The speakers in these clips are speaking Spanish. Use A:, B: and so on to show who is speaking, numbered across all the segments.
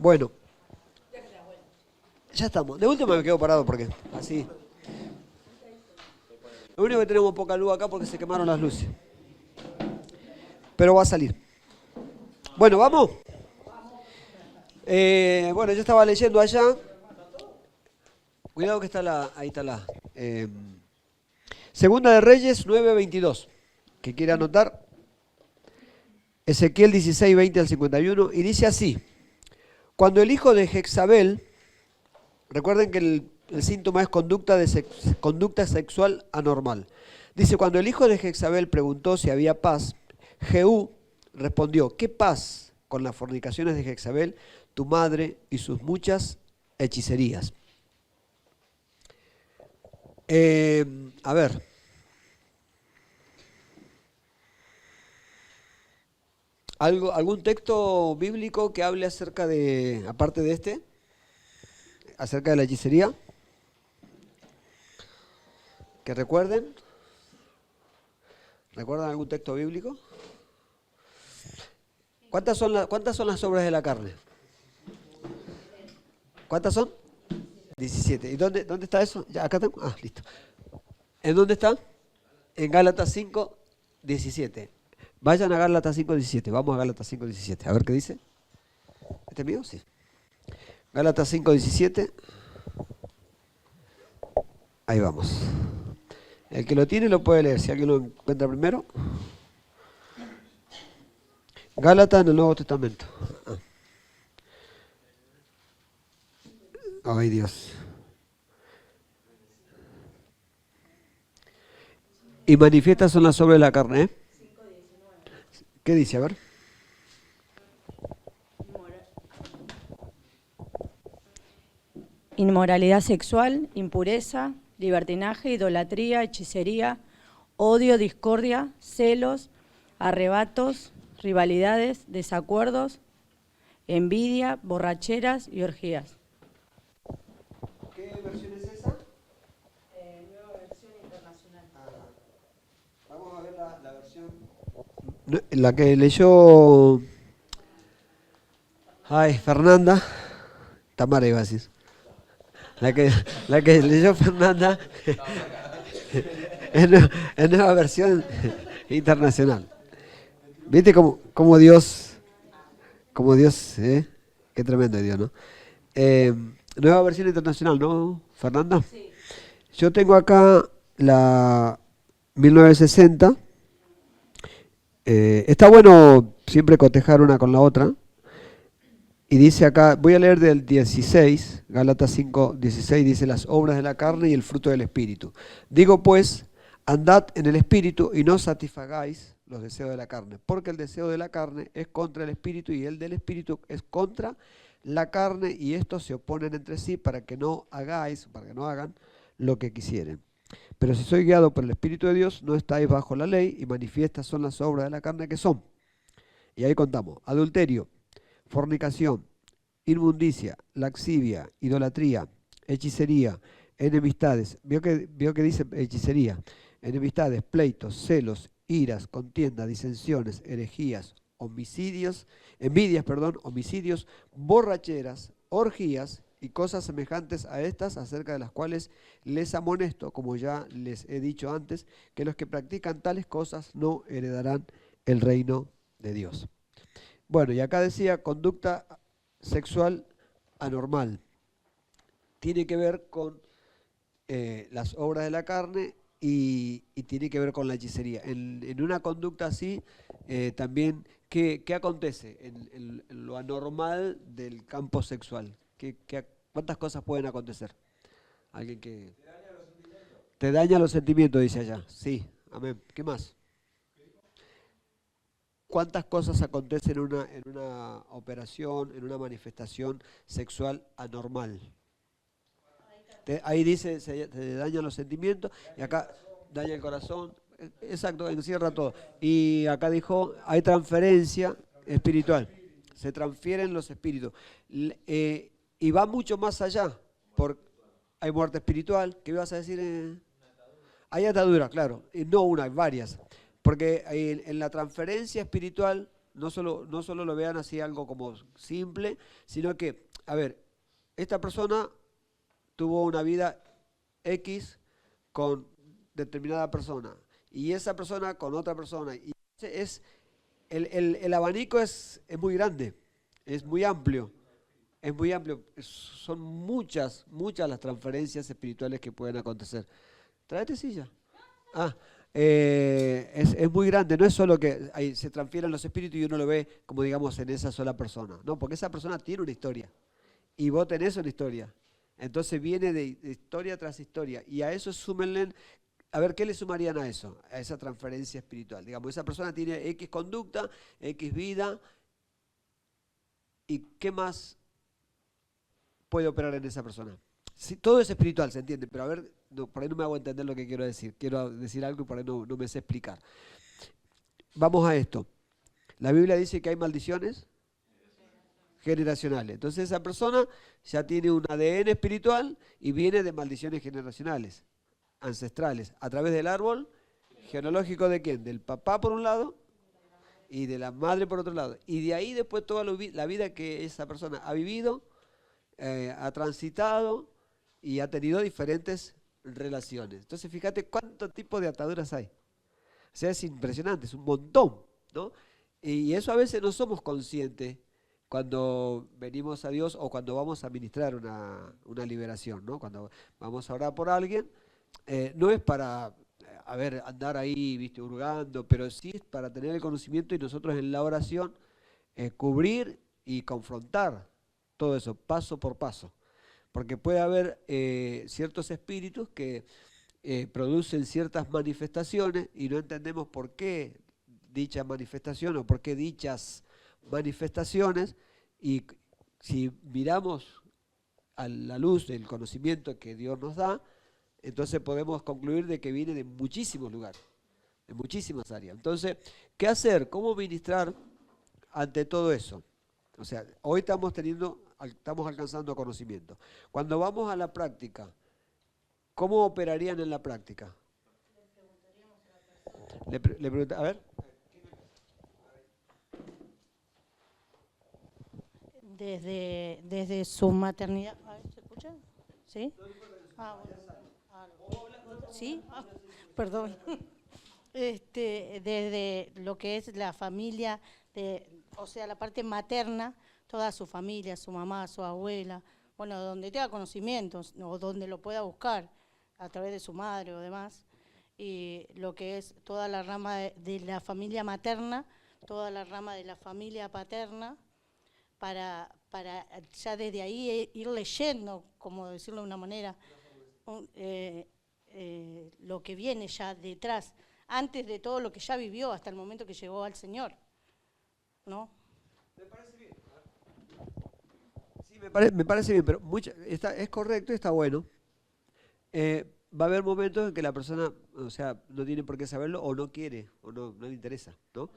A: Bueno, ya estamos. De última me quedo parado porque así. Lo único que tenemos poca luz acá porque se quemaron las luces. Pero va a salir. Bueno, ¿vamos? Bueno, yo estaba leyendo allá. Cuidado que está ahí está la. Segunda de Reyes 9:22. Que quiere anotar. Ezequiel 16:20 al 51. Y dice así. Cuando el hijo de Jezabel, recuerden que el síntoma es conducta sexual anormal. Dice, cuando el hijo de Jezabel preguntó si había paz, Jehú respondió, ¿qué paz con las fornicaciones de Jezabel, tu madre y sus muchas hechicerías? A ver. ¿Algún texto bíblico que hable acerca de, aparte de este, acerca de la hechicería? ¿Que recuerden? ¿Recuerdan algún texto bíblico? ¿Cuántas son las obras de la carne? ¿Cuántas son? 17. ¿Y dónde está eso? Ya, acá tengo. Ah, listo. ¿En dónde está? En Gálatas 5:17. Vayan a Gálatas 5:17. Vamos a Gálatas 5:17. A ver qué dice. ¿Este es mío? Sí. Gálatas 5:17. Ahí vamos. El que lo tiene lo puede leer. Si alguien lo encuentra primero. Gálatas en el Nuevo Testamento. Ay, Dios. Y manifiestas son las obras de la carne, ¿eh? ¿Qué dice? A ver.
B: Inmoralidad sexual, impureza, libertinaje, idolatría, hechicería, odio, discordia, celos, arrebatos, rivalidades, desacuerdos, envidia, borracheras y orgías.
A: ¿Qué versión es esa?
B: Nueva versión internacional.
A: Vamos a ver la versión. La que leyó. Ay, Fernanda. Tamara iba a decir. La que leyó Fernanda. Es nueva versión internacional. ¿Viste cómo Dios. Qué tremendo es Dios, ¿no? Nueva versión internacional, ¿no, Fernanda?
B: Sí.
A: Yo tengo acá la 1960. Está bueno siempre cotejar una con la otra. Y dice acá, voy a leer del 16, Gálatas 5:16, dice las obras de la carne y el fruto del espíritu. Digo pues, andad en el espíritu y no satisfagáis los deseos de la carne, porque el deseo de la carne es contra el espíritu y el del espíritu es contra la carne y estos se oponen entre sí para que no hagan lo que quisieren. Pero si soy guiado por el Espíritu de Dios, no estáis bajo la ley y manifiestas son las obras de la carne que son. Y ahí contamos, adulterio, fornicación, inmundicia, laxivia, idolatría, hechicería, enemistades. ¿Vio que dice hechicería? Enemistades, pleitos, celos, iras, contiendas, disensiones, herejías, homicidios, borracheras, orgías y cosas semejantes a estas, acerca de las cuales les amonesto, como ya les he dicho antes, que los que practican tales cosas no heredarán el reino de Dios. Bueno, y acá decía conducta sexual anormal. Tiene que ver con las obras de la carne y tiene que ver con la hechicería. En una conducta así, también, ¿qué acontece en lo anormal del campo sexual? ¿Cuántas cosas pueden acontecer? Alguien que... Te daña los sentimientos, dice allá. Sí, amén. ¿Qué más? ¿Cuántas cosas acontecen en una operación, en una manifestación sexual anormal? Ahí dice, se dañan los sentimientos, y acá daña el corazón. Exacto, encierra todo. Y acá dijo, hay transferencia espiritual. Se transfieren los espíritus. Y va mucho más allá. Hay muerte espiritual. ¿Qué ibas a decir? Hay ataduras, claro. Y no una, hay varias. Porque en la transferencia espiritual no solo lo vean así algo como simple, sino que, a ver, esta persona tuvo una vida X con determinada persona y esa persona con otra persona. Y el abanico es muy grande, es muy amplio. Es muy amplio. Son muchas las transferencias espirituales que pueden acontecer. Tráete silla. Ah, es muy grande. No es solo que ahí se transfieren los espíritus y uno lo ve como digamos en esa sola persona. No, porque esa persona tiene una historia. Y vos tenés una historia. Entonces viene de historia tras historia. Y a eso súmenle, a ver, ¿qué le sumarían a eso? A esa transferencia espiritual. Digamos, esa persona tiene X conducta, X vida. ¿Y qué más puede operar en esa persona? Sí, todo es espiritual, se entiende, pero a ver, no, por ahí no me hago entender lo que quiero decir. Quiero decir algo y por ahí no me sé explicar. Vamos a esto. La Biblia dice que hay maldiciones generacionales. Entonces esa persona ya tiene un ADN espiritual y viene de maldiciones generacionales, ancestrales, a través del árbol genealógico de quién? Del papá por un lado y de la madre por otro lado. Y de ahí después toda la vida que esa persona ha vivido, ha transitado y ha tenido diferentes relaciones. Entonces fíjate cuánto tipo de ataduras hay. O sea, es impresionante, es un montón, ¿no? Y eso a veces no somos conscientes cuando venimos a Dios o cuando vamos a ministrar una liberación, ¿no? Cuando vamos a orar por alguien, no es para, a ver, andar ahí, viste, hurgando, pero sí es para tener el conocimiento y nosotros en la oración cubrir y confrontar todo eso, paso por paso. Porque puede haber ciertos espíritus que producen ciertas manifestaciones y no entendemos por qué dicha manifestación o por qué dichas manifestaciones, y si miramos a la luz del conocimiento que Dios nos da, entonces podemos concluir de que viene de muchísimos lugares, de muchísimas áreas. Entonces, ¿qué hacer? ¿Cómo ministrar ante todo eso? O sea, hoy estamos alcanzando conocimiento. Cuando vamos a la práctica, ¿cómo operarían en la práctica? Le pregunta, a ver.
C: Desde su maternidad. A ver, ¿se escucha? ¿Sí? Bueno. ¿Sí? Perdón. Desde lo que es la familia, o sea, la parte materna, toda su familia, su mamá, su abuela, bueno, donde tenga conocimientos o donde lo pueda buscar a través de su madre o demás, y lo que es toda la rama de la familia materna, toda la rama de la familia paterna, para ya desde ahí ir leyendo, como decirlo de una manera, lo que viene ya detrás, antes de todo lo que ya vivió hasta el momento que llegó al Señor, ¿no?
A: Me parece bien. Sí, me parece bien, pero es correcto y está bueno. Va a haber momentos en que la persona, o sea, no tiene por qué saberlo o no quiere o no le interesa, ¿no?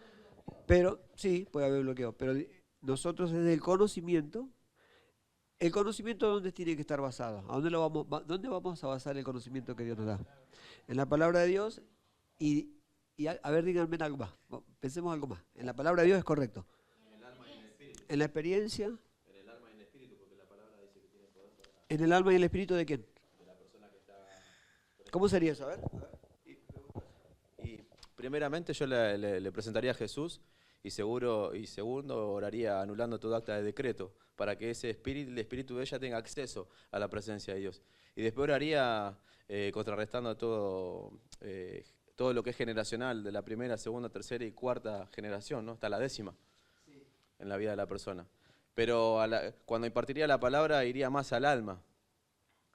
A: Pero sí, puede haber bloqueo. Pero nosotros desde el conocimiento ¿dónde tiene que estar basado? ¿Dónde vamos a basar el conocimiento que Dios nos da? En la palabra de Dios y a ver, díganme algo más. Pensemos algo más. En la palabra de Dios es correcto. En la experiencia. En el alma y en el espíritu, porque la palabra dice que tiene poder para... ¿En el alma y el espíritu de quién? De la persona que está... ¿Cómo sería eso? A ver.
D: Y primeramente yo le presentaría a Jesús y segundo oraría anulando todo acta de decreto para que el espíritu de ella tenga acceso a la presencia de Dios. Y después oraría contrarrestando todo lo que es generacional de la primera, segunda, tercera y cuarta generación, ¿no? Hasta la 10ª en la vida de la persona. Pero cuando impartiría la palabra iría más al alma,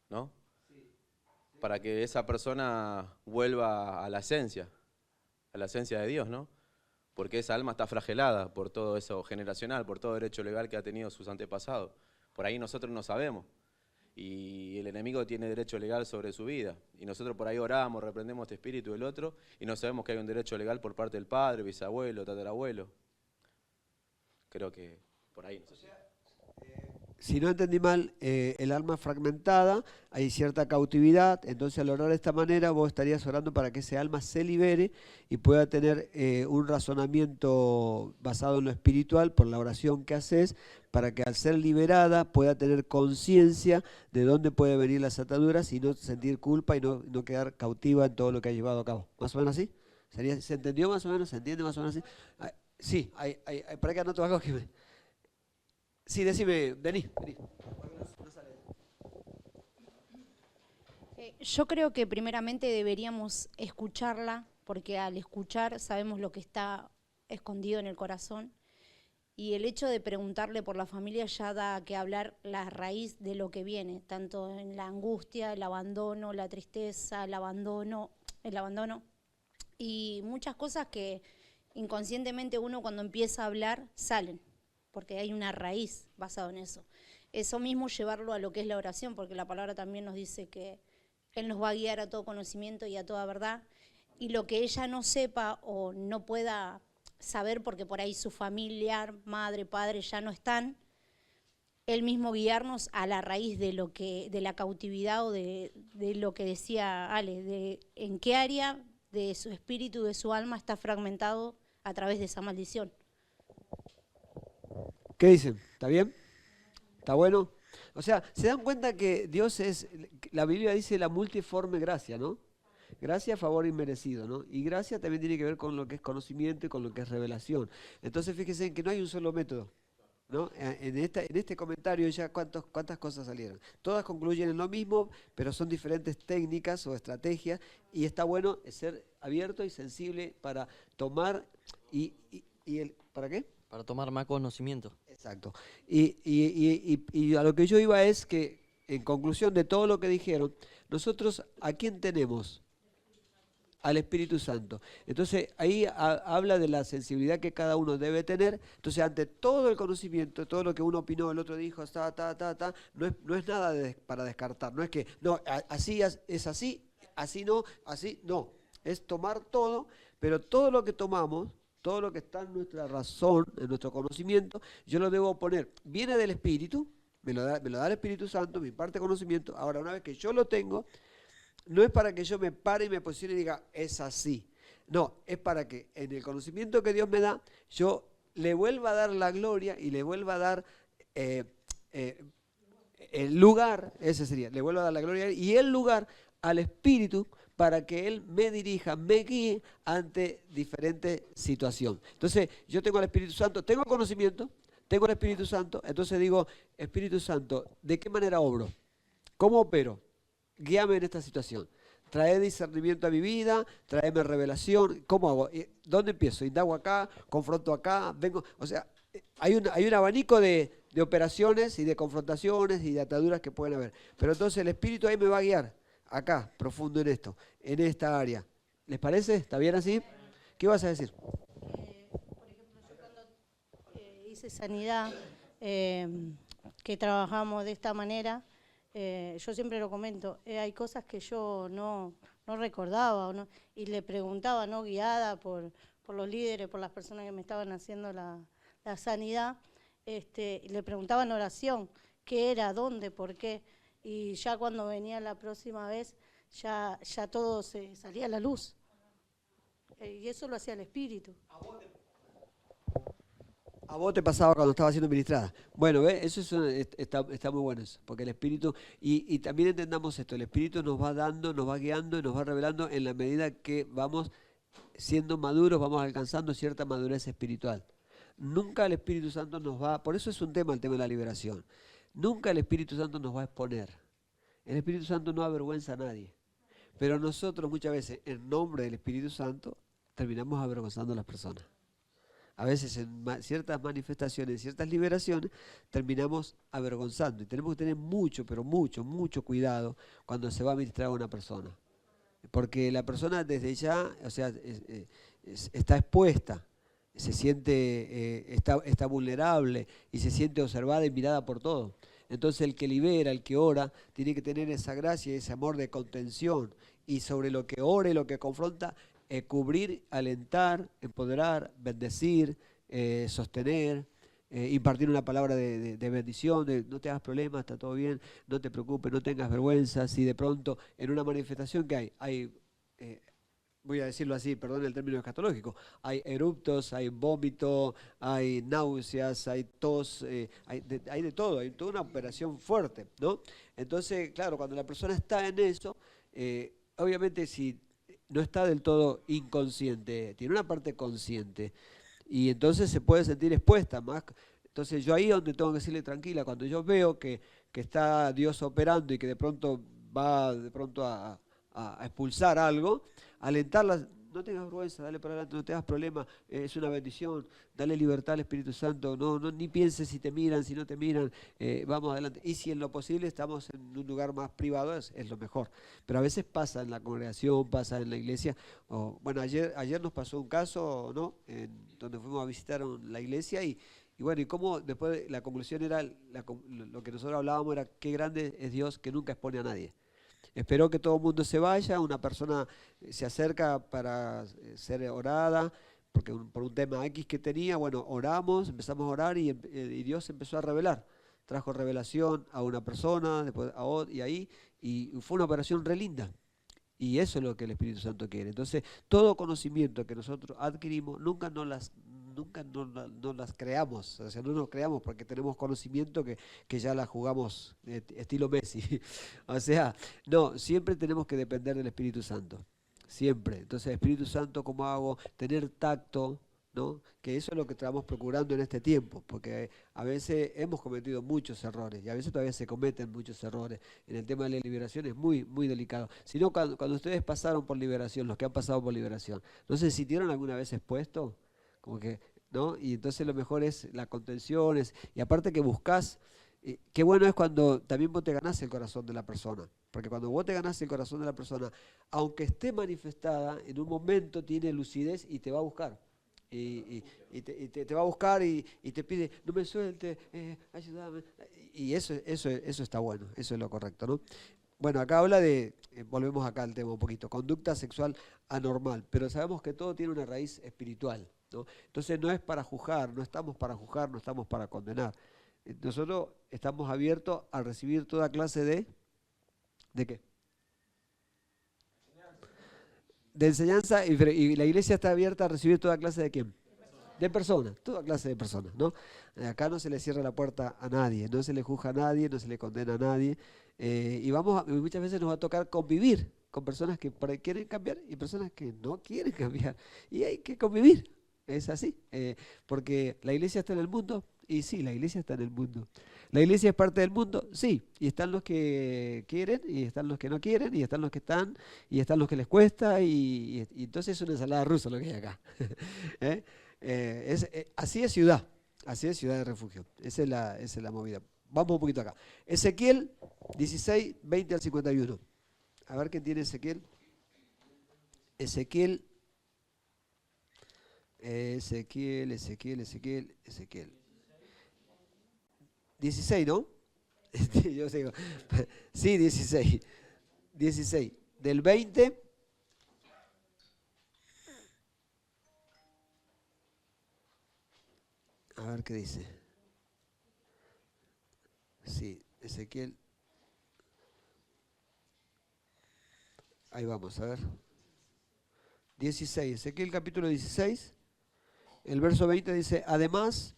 D: ¿no? Para que esa persona vuelva a la esencia de Dios, ¿no? Porque esa alma está flagelada por todo eso generacional, por todo derecho legal que ha tenido sus antepasados. Por ahí nosotros no sabemos. Y el enemigo tiene derecho legal sobre su vida. Y nosotros por ahí oramos, reprendemos este espíritu del otro y no sabemos que hay un derecho legal por parte del padre, bisabuelo, tatarabuelo. Creo que por ahí. No sé.
A: O sea, si no entendí mal, el alma fragmentada, hay cierta cautividad, entonces al orar de esta manera vos estarías orando para que ese alma se libere y pueda tener un razonamiento basado en lo espiritual por la oración que haces, para que al ser liberada pueda tener conciencia de dónde puede venir las ataduras y no sentir culpa y no quedar cautiva en todo lo que ha llevado a cabo. ¿Más o menos así? ¿Se entendió más o menos? ¿Se entiende más o menos así? Sí, para que anoto algo que me... Sí, decime, Denis.
E: Yo creo que primeramente deberíamos escucharla, porque al escuchar sabemos lo que está escondido en el corazón, y el hecho de preguntarle por la familia ya da que hablar la raíz de lo que viene, tanto en la angustia, el abandono, la tristeza, el abandono, y muchas cosas que inconscientemente uno cuando empieza a hablar salen, porque hay una raíz basada en eso. Eso mismo llevarlo a lo que es la oración, porque la palabra también nos dice que Él nos va a guiar a todo conocimiento y a toda verdad, y lo que ella no sepa o no pueda saber, porque por ahí su familiar, madre, padre ya no están, Él mismo guiarnos a la raíz de lo que, de la cautividad o de lo que decía Ale, de en qué área de su espíritu, de su alma está fragmentado a través de esa maldición.
A: ¿Qué dicen? ¿Está bien? ¿Está bueno? O sea, se dan cuenta que Dios es, la Biblia dice la multiforme gracia, ¿no? Gracia, favor inmerecido, ¿no? Y gracia también tiene que ver con lo que es conocimiento y con lo que es revelación. Entonces fíjense en que no hay un solo método, ¿no? En este comentario ya cuántas cosas salieron. Todas concluyen en lo mismo, pero son diferentes técnicas o estrategias, y está bueno ser abierto y sensible para tomar ¿para qué?
F: Para tomar más conocimiento.
A: Exacto. Y a lo que yo iba es que, en conclusión de todo lo que dijeron, nosotros ¿a quién tenemos? Al Espíritu Santo. Entonces ahí habla de la sensibilidad que cada uno debe tener. Entonces ante todo el conocimiento, todo lo que uno opinó, el otro dijo, no es nada para descartar. No es que, no, así es así, así no. Es tomar todo, pero todo lo que tomamos, todo lo que está en nuestra razón, en nuestro conocimiento, yo lo debo poner. Viene del Espíritu, me lo da el Espíritu Santo, mi parte de conocimiento. Ahora, una vez que yo lo tengo, no es para que yo me pare y me posicione y diga, es así. No, es para que en el conocimiento que Dios me da, yo le vuelva a dar la gloria y le vuelva a dar el lugar, ese sería, le vuelva a dar la gloria y el lugar al Espíritu para que Él me dirija, me guíe ante diferentes situaciones. Entonces, yo tengo al Espíritu Santo, tengo conocimiento, tengo el Espíritu Santo, entonces digo, Espíritu Santo, ¿de qué manera obro? ¿Cómo opero? Guíame en esta situación. Trae discernimiento a mi vida, tráeme revelación. ¿Cómo hago? ¿Dónde empiezo? ¿Indago acá? ¿Confronto acá? Vengo. O sea, hay un abanico de operaciones y de confrontaciones y de ataduras que pueden haber. Pero entonces el Espíritu ahí me va a guiar. Acá, profundo en esto, en esta área. ¿Les parece? ¿Está bien así? ¿Qué vas a decir?
C: Por ejemplo, yo cuando hice sanidad, que trabajamos de esta manera, yo siempre lo comento, hay cosas que yo no recordaba y le preguntaba, ¿no? Guiada por los líderes, por las personas que me estaban haciendo la sanidad, le preguntaba en oración qué era, dónde, por qué, y ya cuando venía la próxima vez ya todo se salía a la luz, y eso lo hacía el Espíritu.
A: A vos te pasaba cuando estabas siendo ministrada. Bueno, ¿ves? Eso está muy bueno, eso, porque el Espíritu, y también entendamos esto, el Espíritu nos va dando, nos va guiando y nos va revelando en la medida que vamos siendo maduros, vamos alcanzando cierta madurez espiritual. Nunca el Espíritu Santo nos va, por eso es un tema, el tema de la liberación, nunca el Espíritu Santo nos va a exponer. El Espíritu Santo no avergüenza a nadie, pero nosotros muchas veces, en nombre del Espíritu Santo, terminamos avergonzando a las personas. A veces en ciertas manifestaciones, ciertas liberaciones, terminamos avergonzando. Y tenemos que tener mucho, pero mucho cuidado cuando se va a ministrar a una persona. Porque la persona desde ya, o sea, está expuesta, se siente, está vulnerable y se siente observada y mirada por todos. Entonces el que libera, el que ora, tiene que tener esa gracia y ese amor de contención. Y sobre lo que ora y lo que confronta, cubrir, alentar, empoderar, bendecir, sostener, impartir una palabra de bendición, de no te hagas problemas, está todo bien, no te preocupes, no tengas vergüenza. Si de pronto en una manifestación que hay voy a decirlo así, perdón el término escatológico, hay eruptos, hay vómito, hay náuseas, hay tos, hay de todo, hay toda una operación fuerte, ¿no? Entonces, claro, cuando la persona está en eso, obviamente si no está del todo inconsciente, tiene una parte consciente, y entonces se puede sentir expuesta más. Entonces yo ahí es donde tengo que decirle tranquila, cuando yo veo que está Dios operando y que de pronto va de pronto a expulsar algo, alentarla, no tengas vergüenza, dale para adelante, no te hagas problema, es una bendición, dale libertad al Espíritu Santo, no ni pienses si te miran, si no te miran, vamos adelante. Y si en lo posible estamos en un lugar más privado, es lo mejor. Pero a veces pasa en la congregación, pasa en la iglesia. Bueno, ayer nos pasó un caso, ¿no? Donde fuimos a visitar la iglesia y bueno, y cómo después la conclusión era, lo que nosotros hablábamos era qué grande es Dios que nunca expone a nadie. Esperó que todo el mundo se vaya, una persona se acerca para ser orada, porque por un tema X que tenía, bueno, oramos, empezamos a orar y Dios empezó a revelar. Trajo revelación a una persona, después a otra, y ahí, y fue una operación re linda. Y eso es lo que el Espíritu Santo quiere. Entonces, todo conocimiento que nosotros adquirimos, nunca no las creamos, o sea, no nos creamos porque tenemos conocimiento que ya la jugamos estilo Messi. O sea, no, siempre tenemos que depender del Espíritu Santo, siempre. Entonces, Espíritu Santo, ¿cómo hago? Tener tacto, ¿no? Que eso es lo que estamos procurando en este tiempo, porque a veces hemos cometido muchos errores y a veces todavía se cometen muchos errores. En el tema de la liberación es muy, muy delicado. Si no, cuando ustedes pasaron por liberación, los que han pasado por liberación, ¿no se sintieron alguna vez expuestos? Como que, ¿no? Y entonces lo mejor es la contención, y aparte que buscas, qué bueno es cuando también vos te ganás el corazón de la persona, porque cuando vos te ganás el corazón de la persona, aunque esté manifestada, en un momento tiene lucidez y te va a buscar. Te va a buscar y te pide, no me suelte, ayúdame. Y eso está bueno, eso es lo correcto, ¿no? Bueno, acá habla de, volvemos acá al tema un poquito, conducta sexual anormal, pero sabemos que todo tiene una raíz espiritual, ¿no? Entonces no es para juzgar, no estamos para juzgar, no estamos para condenar. Nosotros estamos abiertos a recibir toda clase ¿de qué? De enseñanza, y la iglesia está abierta a recibir toda clase de ¿quién? De personas, toda clase de personas, ¿no? Acá no se le cierra la puerta a nadie, no se le juzga a nadie, no se le condena a nadie, y muchas veces nos va a tocar convivir con personas que por ahí quieren cambiar y personas que no quieren cambiar, y hay que convivir, es así, porque la iglesia está en el mundo, y sí, la iglesia está en el mundo. ¿La iglesia es parte del mundo? Sí, y están los que quieren, y están los que no quieren, y están los que están, y están los que les cuesta, y entonces es una ensalada rusa lo que hay acá. Así es ciudad de refugio, esa es la movida. Vamos un poquito acá. Ezequiel 16, 20 al 51. A ver qué tiene Ezequiel. Ezequiel 16, ¿no? Yo digo, sí, 16. 16. Del 20 a ver qué dice. Sí, Ezequiel. Ahí vamos, a ver. 16, Ezequiel capítulo 16, el verso 20 dice, además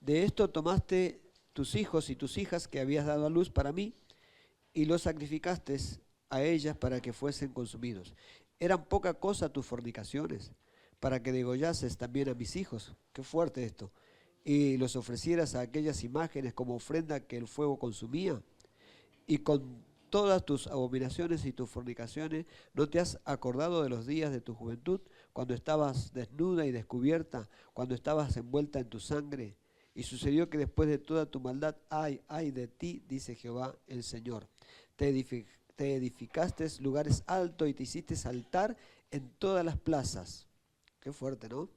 A: de esto tomaste tus hijos y tus hijas que habías dado a luz para mí y los sacrificaste a ellas para que fuesen consumidos. ¿Eran poca cosa tus fornicaciones para que degollases también a mis hijos? Qué fuerte esto. Y los ofrecieras a aquellas imágenes como ofrenda que el fuego consumía. Y con todas tus abominaciones y tus fornicaciones, ¿no te has acordado de los días de tu juventud, cuando estabas desnuda y descubierta, cuando estabas envuelta en tu sangre? Y sucedió que después de toda tu maldad, ay de ti, dice Jehová el Señor. Te edificaste lugares altos y te hiciste altar en todas las plazas. Qué fuerte, ¿no?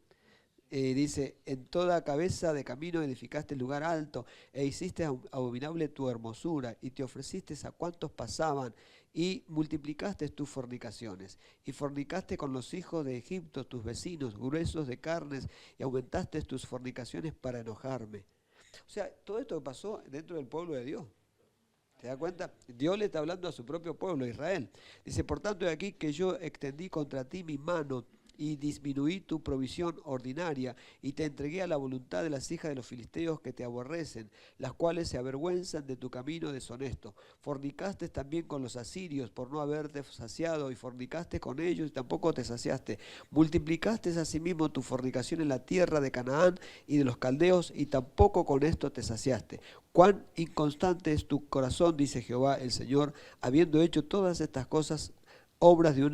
A: Dice, en toda cabeza de camino edificaste el lugar alto, e hiciste abominable tu hermosura, y te ofreciste a cuantos pasaban, y multiplicaste tus fornicaciones, y fornicaste con los hijos de Egipto, tus vecinos, gruesos de carnes, y aumentaste tus fornicaciones para enojarme. O sea, todo esto pasó dentro del pueblo de Dios. ¿Te das cuenta? Dios le está hablando a su propio pueblo, Israel. Dice, por tanto, de aquí que yo extendí contra ti mi mano y disminuí tu provisión ordinaria y te entregué a la voluntad de las hijas de los filisteos que te aborrecen, las cuales se avergüenzan de tu camino deshonesto. Fornicaste también con los asirios por no haberte saciado y fornicaste con ellos y tampoco te saciaste. Multiplicaste asimismo tu fornicación en la tierra de Canaán y de los caldeos y tampoco con esto te saciaste. Cuán inconstante es tu corazón, dice Jehová el Señor, habiendo hecho todas estas cosas, obras de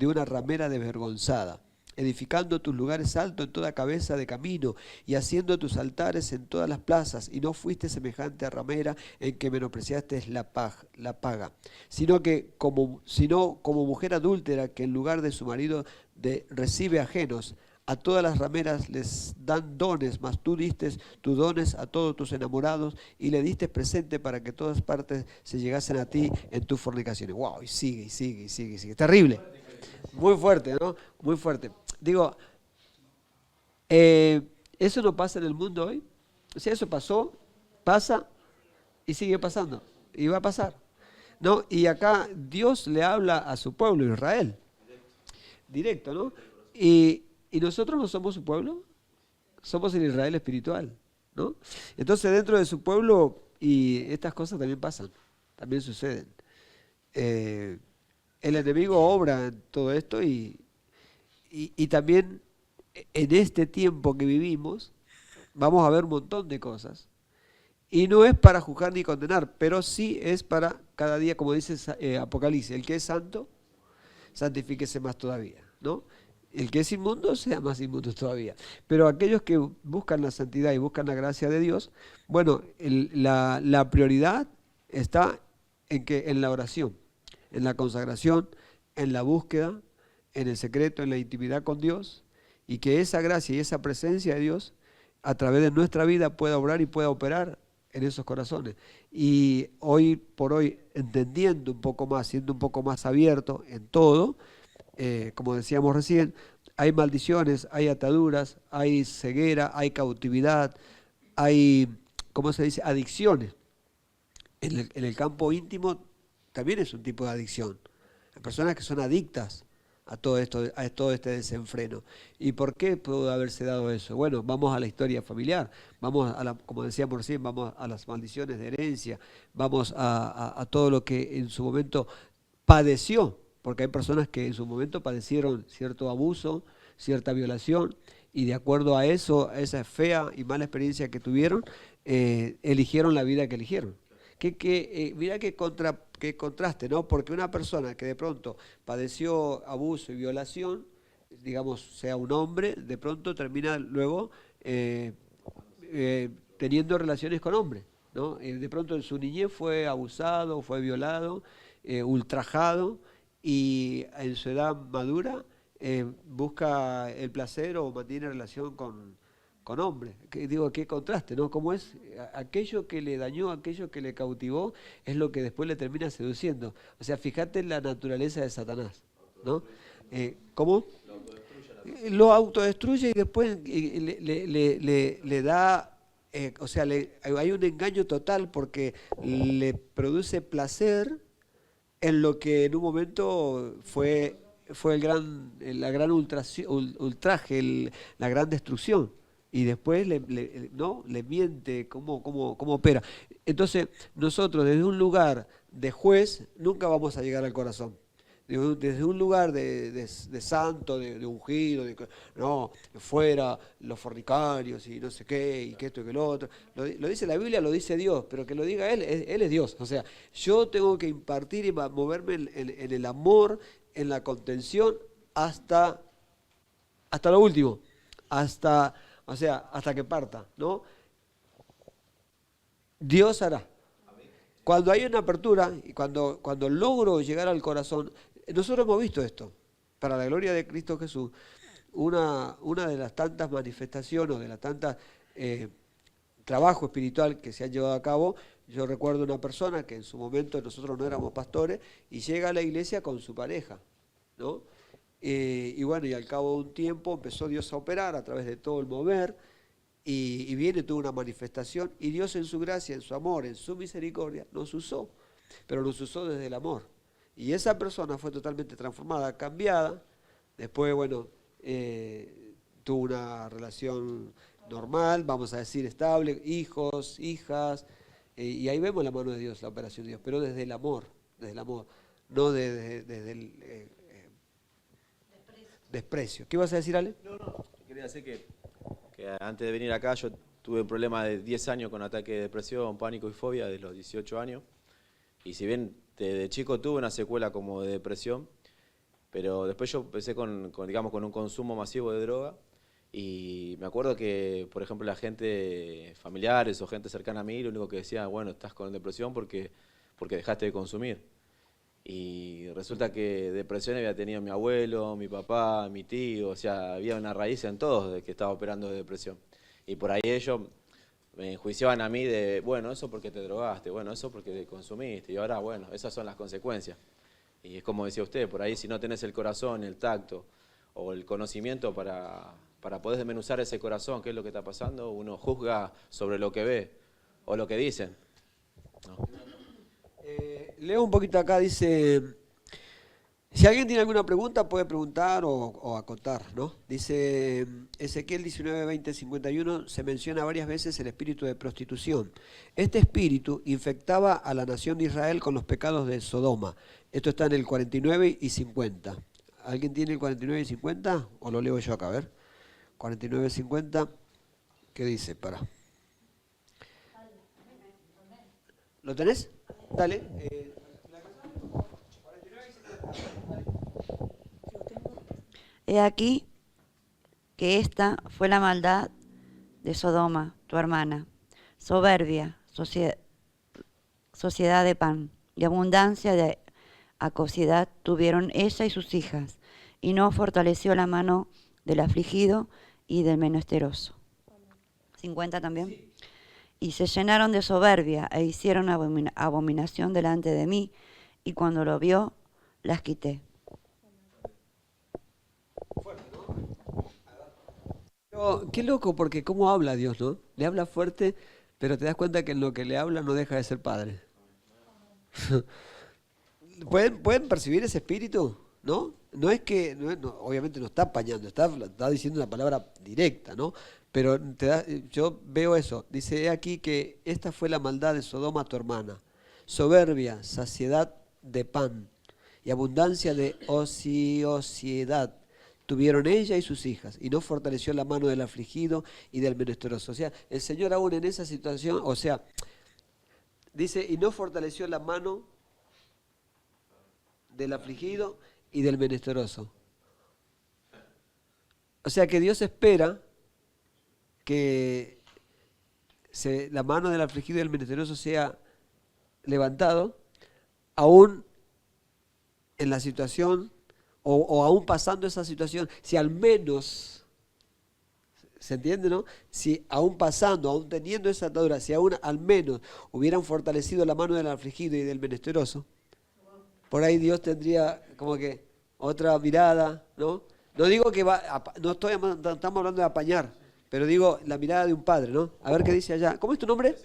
A: una ramera desvergonzada, edificando tus lugares altos en toda cabeza de camino y haciendo tus altares en todas las plazas, y no fuiste semejante a ramera en que menospreciaste la paga, sino como mujer adúltera que en lugar de su marido recibe ajenos. A todas las rameras les dan dones, mas tú diste tus dones a todos tus enamorados y le diste presente para que todas partes se llegasen a ti en tus fornicaciones. ¡Wow! Y sigue, y sigue, y sigue, y sigue. Terrible. Muy fuerte, ¿no? Muy fuerte. Digo, eso no pasa en el mundo hoy. O sea, eso pasó, pasa y sigue pasando. Y va a pasar, ¿no? Y acá Dios le habla a su pueblo, Israel. Directo, ¿no? Y nosotros no somos su pueblo, somos el Israel espiritual, ¿no? Entonces dentro de su pueblo, y estas cosas también pasan, también suceden. El enemigo obra en todo esto y también en este tiempo que vivimos vamos a ver un montón de cosas. Y no es para juzgar ni condenar, pero sí es para cada día, como dice Apocalipsis, el que es santo, santifíquese más todavía, ¿no? El que es inmundo sea más inmundo todavía. Pero aquellos que buscan la santidad y buscan la gracia de Dios, bueno, la prioridad está en la oración, en la consagración, en la búsqueda, en el secreto, en la intimidad con Dios, y que esa gracia y esa presencia de Dios a través de nuestra vida pueda obrar y pueda operar en esos corazones. Y hoy por hoy, entendiendo un poco más, siendo un poco más abierto en todo, como decíamos recién, hay maldiciones, hay ataduras, hay ceguera, hay cautividad, hay, ¿cómo se dice?, adicciones. En el campo íntimo también es un tipo de adicción. Hay personas que son adictas a todo esto, a todo este desenfreno. ¿Y por qué pudo haberse dado eso? Bueno, vamos a la historia familiar, vamos como decíamos recién, vamos a las maldiciones de herencia, vamos a todo lo que en su momento padeció, porque hay personas que en su momento padecieron cierto abuso, cierta violación, y de acuerdo a eso, a esa fea y mala experiencia que tuvieron, eligieron la vida que eligieron. Mira qué contraste, ¿no? Porque una persona que de pronto padeció abuso y violación, digamos, sea un hombre, de pronto termina luego teniendo relaciones con hombres, ¿no? De pronto en su niñez fue abusado, fue violado, ultrajado, y en su edad madura busca el placer o mantiene relación con hombres. Digo, qué contraste, ¿no? Como es aquello que le dañó, aquello que le cautivó, es lo que después le termina seduciendo. O sea, fíjate en la naturaleza de Satanás, ¿no? ¿Cómo? Lo autodestruye y después le da, o sea, hay un engaño total porque le produce placer en lo que en un momento fue la gran ultraje, la gran destrucción. Y después le miente cómo opera. Entonces, nosotros desde un lugar de juez nunca vamos a llegar al corazón. Desde un lugar de santo, de ungido, no, fuera los fornicarios y no sé qué, y que esto y que lo otro. Lo dice la Biblia, lo dice Dios, pero que lo diga Él es Dios. O sea, yo tengo que impartir y moverme en el amor, en la contención, hasta lo último, hasta que parta, ¿no? Dios hará. Cuando hay una apertura y cuando logro llegar al corazón, nosotros hemos visto esto, para la gloria de Cristo Jesús, una de las tantas manifestaciones, o de las tantas trabajo espiritual que se han llevado a cabo. Yo recuerdo una persona que en su momento nosotros no éramos pastores y llega a la iglesia con su pareja, ¿no? Y bueno, y al cabo de un tiempo empezó Dios a operar a través de todo el mover y viene toda una manifestación y Dios en su gracia, en su amor, en su misericordia nos usó, pero nos usó desde el amor. Y esa persona fue totalmente transformada, cambiada. Después, bueno, tuvo una relación normal, vamos a decir estable, hijos, hijas, y ahí vemos la mano de Dios, la operación de Dios, pero desde el amor, no desde el desprecio. ¿Qué ibas a decir, Ale?
D: No. Quería decir que antes de venir acá yo tuve un problema de 10 años con ataque de depresión, pánico y fobia de los 18 años. Y si bien desde chico tuve una secuela como de depresión, pero después yo empecé con un consumo masivo de droga. Y me acuerdo que, por ejemplo, la gente, familiares o gente cercana a mí, lo único que decía, bueno, estás con depresión porque dejaste de consumir. Y resulta que depresión había tenido mi abuelo, mi papá, mi tío, o sea, había una raíz en todos de que estaba operando de depresión. Y por ahí ellos me enjuiciaban a mí de, bueno, eso porque te drogaste, bueno, eso porque te consumiste, y ahora, bueno, esas son las consecuencias. Y es como decía usted, por ahí si no tenés el corazón, el tacto o el conocimiento para poder desmenuzar ese corazón, qué es lo que está pasando, uno juzga sobre lo que ve o lo que dicen. ¿No?
A: Leo un poquito acá, dice, si alguien tiene alguna pregunta puede preguntar o acotar, ¿no? Dice Ezequiel 19, 20, 51, se menciona varias veces el espíritu de prostitución. Este espíritu infectaba a la nación de Israel con los pecados de Sodoma. Esto está en el 49 y 50. ¿Alguien tiene el 49 y 50? ¿O lo leo yo acá? A ver. 49 y 50. ¿Qué dice? Para. ¿Lo tenés? Dale.
G: He aquí que esta fue la maldad de Sodoma, tu hermana, soberbia, sociedad de pan y abundancia de acosidad tuvieron ella y sus hijas, y no fortaleció la mano del afligido y del menesteroso. 50 también. Sí. Y se llenaron de soberbia e hicieron abominación delante de mí, y cuando lo vio, las quité.
A: Pero, qué loco, porque cómo habla Dios, ¿no? Le habla fuerte, pero te das cuenta que en lo que le habla no deja de ser padre. ¿Pueden percibir ese espíritu? ¿No? No es que, obviamente no está apañando, está diciendo una palabra directa, ¿no? Pero yo veo eso. Dice, he aquí que esta fue la maldad de Sodoma, tu hermana. Soberbia, saciedad de pan y abundancia de ociosidad tuvieron ella y sus hijas, y no fortaleció la mano del afligido y del menesteroso. O sea, el Señor aún en esa situación, o sea, dice, y no fortaleció la mano del afligido y del menesteroso. O sea que Dios espera que la mano del afligido y del menesteroso sea levantado, aún en la situación, o aún pasando esa situación, si al menos, ¿se entiende, no? Si aún pasando, aún teniendo esa atadura, si aún al menos hubieran fortalecido la mano del afligido y del menesteroso, por ahí Dios tendría como que otra mirada, ¿no? No digo que estamos hablando de apañar, pero digo la mirada de un padre, ¿no? A ver qué dice allá. ¿Cómo es tu nombre?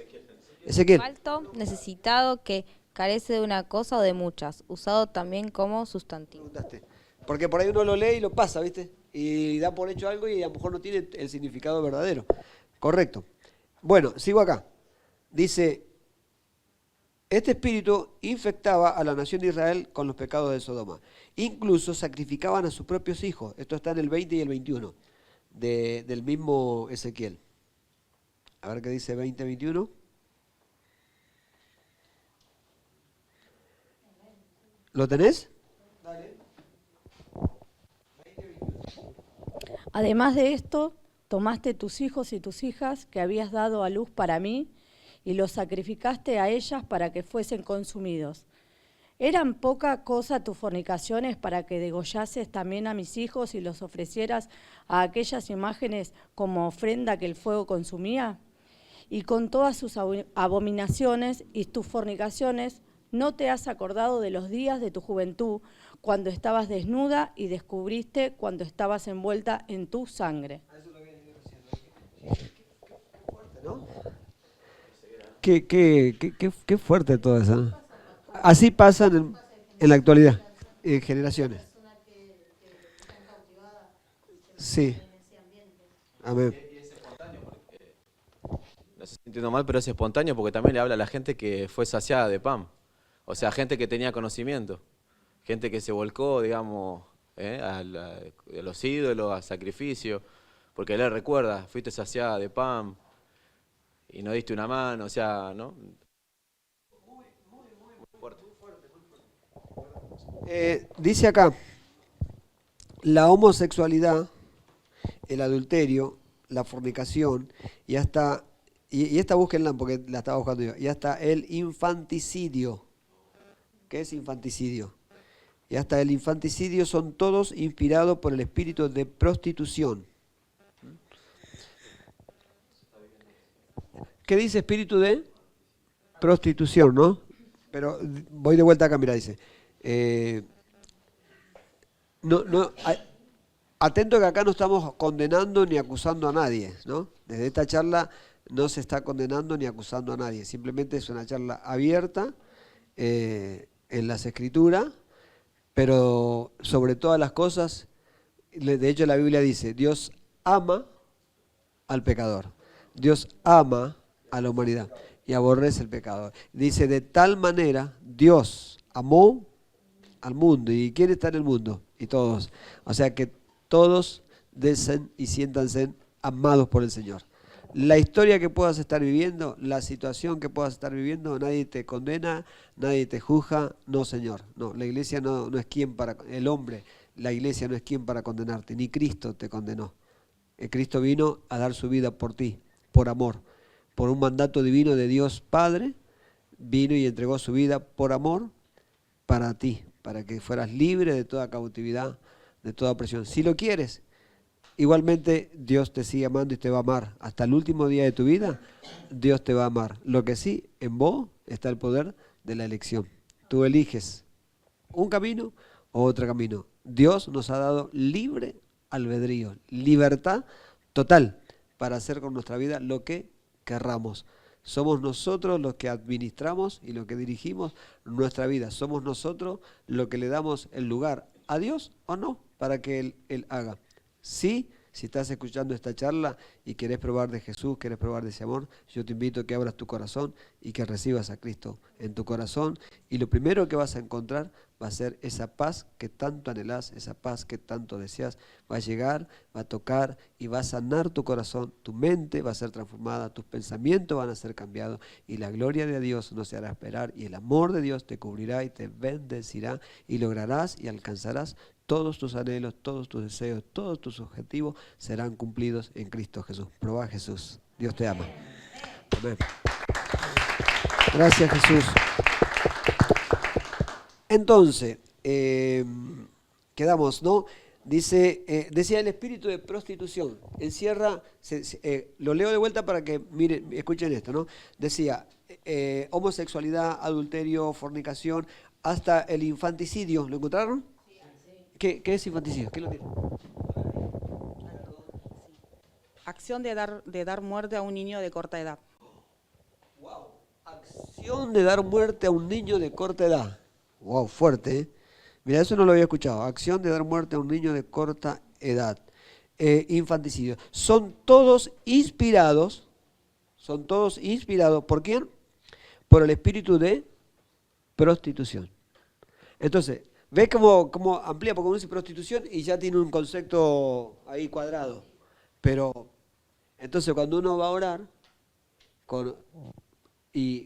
A: Ezequiel.
H: Falto, necesitado, que carece de una cosa o de muchas, usado también como sustantivo.
A: Porque por ahí uno lo lee y lo pasa, ¿viste? Y da por hecho algo y a lo mejor no tiene el significado verdadero. Correcto. Bueno, sigo acá. Dice, este espíritu infectaba a la nación de Israel con los pecados de Sodoma. Incluso sacrificaban a sus propios hijos. Esto está en el 20 y el 21 del mismo Ezequiel. A ver qué dice 20 y 21. ¿Lo tenés? Dale.
B: Además de esto, tomaste tus hijos y tus hijas que habías dado a luz para mí y los sacrificaste a ellas para que fuesen consumidos. ¿Eran poca cosa tus fornicaciones para que degollases también a mis hijos y los ofrecieras a aquellas imágenes como ofrenda que el fuego consumía? Y con todas sus abominaciones y tus fornicaciones, ¿no te has acordado de los días de tu juventud, cuando estabas desnuda y descubriste cuando estabas envuelta en tu sangre?
A: ¿No? Qué fuerte todo eso. Así pasa en la actualidad, en generaciones. Sí. Amén.
D: No se entiendo mal, pero es espontáneo porque también le habla a la gente que fue saciada de pan. O sea, gente que tenía conocimiento. Gente que se volcó, digamos, a los ídolos, al sacrificio. Porque él le recuerda, fuiste saciada de pan y no diste una mano, o sea, ¿no? Muy fuerte.
A: Dice acá, la homosexualidad, el adulterio, la fornicación y hasta, y esta búsquenla porque la estaba buscando yo, y hasta el infanticidio. ¿Qué es infanticidio? Y hasta el infanticidio son todos inspirados por el espíritu de prostitución. ¿Qué dice espíritu de prostitución, no? Pero voy de vuelta acá, mira, dice. Atento que acá no estamos condenando ni acusando a nadie, ¿no? Desde esta charla no se está condenando ni acusando a nadie. Simplemente es una charla abierta en las Escrituras, pero sobre todas las cosas, de hecho la Biblia dice, Dios ama al pecador. Dios ama a la humanidad y aborrece el pecador. Dice, de tal manera Dios amó al mundo. ¿Y quién está en el mundo? Y todos. O sea que todos desen y siéntanse amados por el Señor. La historia que puedas estar viviendo, la situación que puedas estar viviendo, nadie te condena, nadie te juzga. No, Señor. No, la iglesia no es quien para, el hombre, la iglesia no es quien para condenarte, ni Cristo te condenó. Cristo vino a dar su vida por ti, por amor, por un mandato divino de Dios Padre, vino y entregó su vida por amor para ti, para que fueras libre de toda cautividad, de toda opresión. Si lo quieres, igualmente Dios te sigue amando y te va a amar. Hasta el último día de tu vida, Dios te va a amar. Lo que sí, en vos está el poder de la elección. Tú eliges un camino o otro camino. Dios nos ha dado libre albedrío, libertad total para hacer con nuestra vida lo que querramos. Somos nosotros los que administramos y los que dirigimos nuestra vida. Somos nosotros los que le damos el lugar a Dios o no para que Él haga. Sí, si estás escuchando esta charla y querés probar de Jesús, querés probar de ese amor, yo te invito a que abras tu corazón y que recibas a Cristo en tu corazón. Y lo primero que vas a encontrar va a ser esa paz que tanto anhelás, esa paz que tanto deseas. Va a llegar, va a tocar y va a sanar tu corazón, tu mente va a ser transformada, tus pensamientos van a ser cambiados y la gloria de Dios no se hará esperar y el amor de Dios te cubrirá y te bendecirá y lograrás y alcanzarás todos tus anhelos, todos tus deseos, todos tus objetivos serán cumplidos en Cristo Jesús. Probá a Jesús. Dios te ama. Amén. Gracias, Jesús. Entonces, quedamos, ¿no? Dice, decía el espíritu de prostitución. Encierra, lo leo de vuelta para que miren, escuchen esto, ¿no? Decía, homosexualidad, adulterio, fornicación, hasta el infanticidio. ¿Lo encontraron? ¿Qué es infanticidio? ¿Qué lo tiene?
I: Acción de dar muerte a un niño de corta edad.
A: Wow. Acción de dar muerte a un niño de corta edad. Wow, fuerte, ¿eh? Mira, eso no lo había escuchado. Acción de dar muerte a un niño de corta edad. Infanticidio. Son todos inspirados. ¿Por quién? Por el espíritu de prostitución. Entonces, ¿ves cómo amplía? Porque uno dice prostitución y ya tiene un concepto ahí cuadrado. Pero, entonces cuando uno va a orar con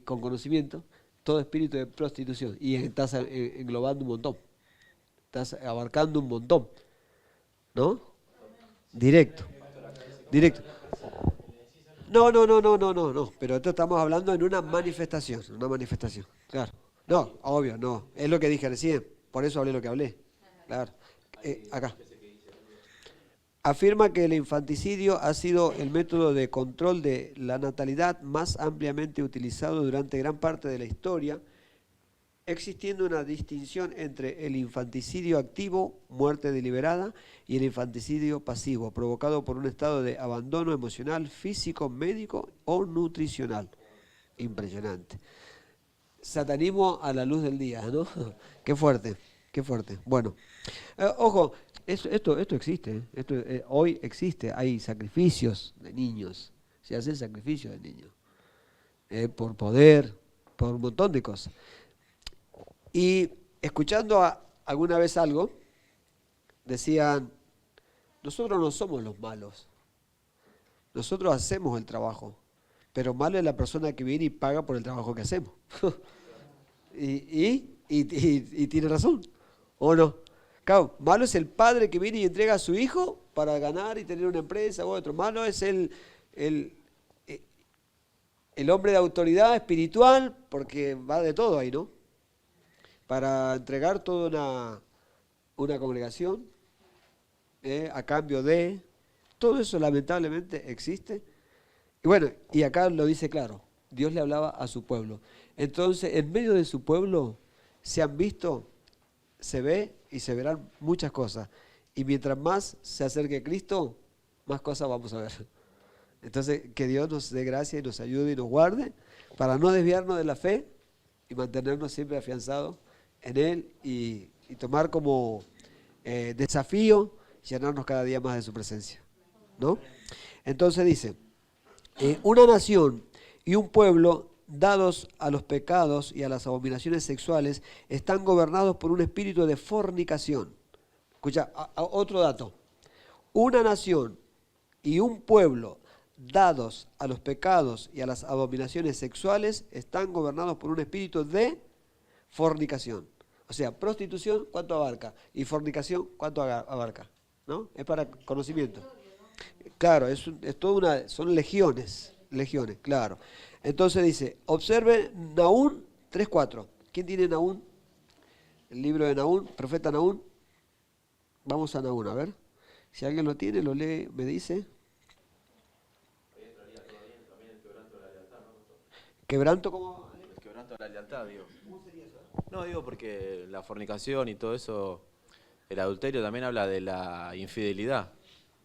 A: conocimiento, todo espíritu de prostitución, y estás englobando un montón, estás abarcando un montón, ¿no? Directo. No, pero esto estamos hablando en una manifestación, claro. No, obvio, no. Es lo que dije recién. Por eso hablé lo que hablé. Claro. Acá. Afirma que el infanticidio ha sido el método de control de la natalidad más ampliamente utilizado durante gran parte de la historia, existiendo una distinción entre el infanticidio activo, muerte deliberada, y el infanticidio pasivo, provocado por un estado de abandono emocional, físico, médico o nutricional. Impresionante. Satanismo a la luz del día, ¿no? Qué fuerte, qué fuerte. Bueno, ojo, esto existe, hoy existe, hay sacrificios de niños, se hacen sacrificios de niños, por poder, por un montón de cosas. Y escuchando alguna vez algo, decían, nosotros no somos los malos, nosotros hacemos el trabajo, pero malo es la persona que viene y paga por el trabajo que hacemos. y tiene razón, ¿o no? Claro, malo es el padre que viene y entrega a su hijo para ganar y tener una empresa u otro. Malo es el hombre de autoridad espiritual, porque va de todo ahí, ¿no? Para entregar toda una congregación a cambio de... Todo eso lamentablemente existe. Y bueno, y acá lo dice claro, Dios le hablaba a su pueblo. Entonces, en medio de su pueblo se han visto, se ve y se verán muchas cosas. Y mientras más se acerque Cristo, más cosas vamos a ver. Entonces, que Dios nos dé gracia y nos ayude y nos guarde para no desviarnos de la fe y mantenernos siempre afianzados en Él y tomar como desafío llenarnos cada día más de su presencia, ¿no? Entonces dice, una nación y un pueblo dados a los pecados y a las abominaciones sexuales están gobernados por un espíritu de fornicación. Escucha, otro dato. Una nación y un pueblo dados a los pecados y a las abominaciones sexuales están gobernados por un espíritu de fornicación. O sea, prostitución, ¿cuánto abarca? Y fornicación, ¿cuánto abarca? ¿No? Es para conocimiento. Claro, son legiones, claro. Entonces dice, observe Nahum 3:4. ¿Quién tiene Nahum? El libro de Nahum, profeta Nahum. Vamos a Nahum, a ver. Si alguien lo tiene, lo lee, me dice. ¿Quebranto cómo?
D: El quebranto de la lealtad, digo. ¿Cómo sería eso? No, digo porque la fornicación y todo eso, el adulterio también habla de la infidelidad.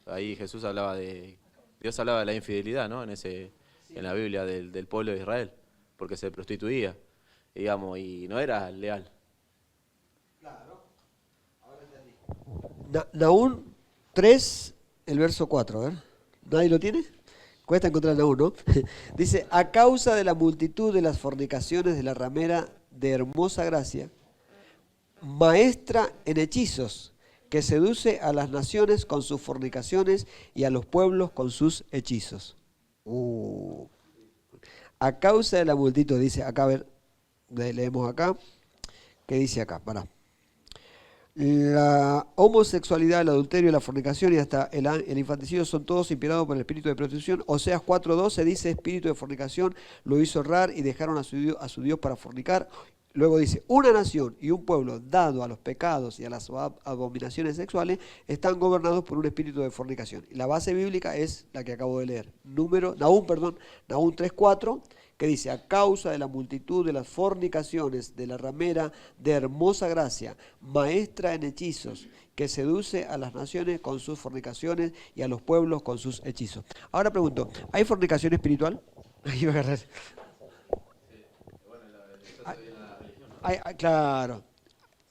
D: Ahí Dios hablaba de la infidelidad, ¿no? En la Biblia del pueblo de Israel, porque se prostituía, digamos, y no era leal.
A: Claro, ahora entendí. Nahum 3, el verso 4, a ver. ¿Nadie lo tiene? Cuesta encontrar Nahum, ¿no? Dice, a causa de la multitud de las fornicaciones de la ramera de hermosa gracia, maestra en hechizos, que seduce a las naciones con sus fornicaciones y a los pueblos con sus hechizos. A causa de la multitud, dice acá, a ver, leemos acá, ¿qué dice acá? Pará. La homosexualidad, el adulterio, la fornicación y hasta el infanticidio son todos inspirados por el espíritu de prostitución. Oseas 4:12 dice, espíritu de fornicación lo hizo errar y dejaron a su Dios para fornicar. Luego dice, una nación y un pueblo dado a los pecados y a las abominaciones sexuales están gobernados por un espíritu de fornicación. Y la base bíblica es la que acabo de leer. Nahum 3:4, que dice, a causa de la multitud de las fornicaciones de la ramera de hermosa gracia, maestra en hechizos, que seduce a las naciones con sus fornicaciones y a los pueblos con sus hechizos. Ahora pregunto, ¿hay fornicación espiritual? Ahí va a agarrar. Claro.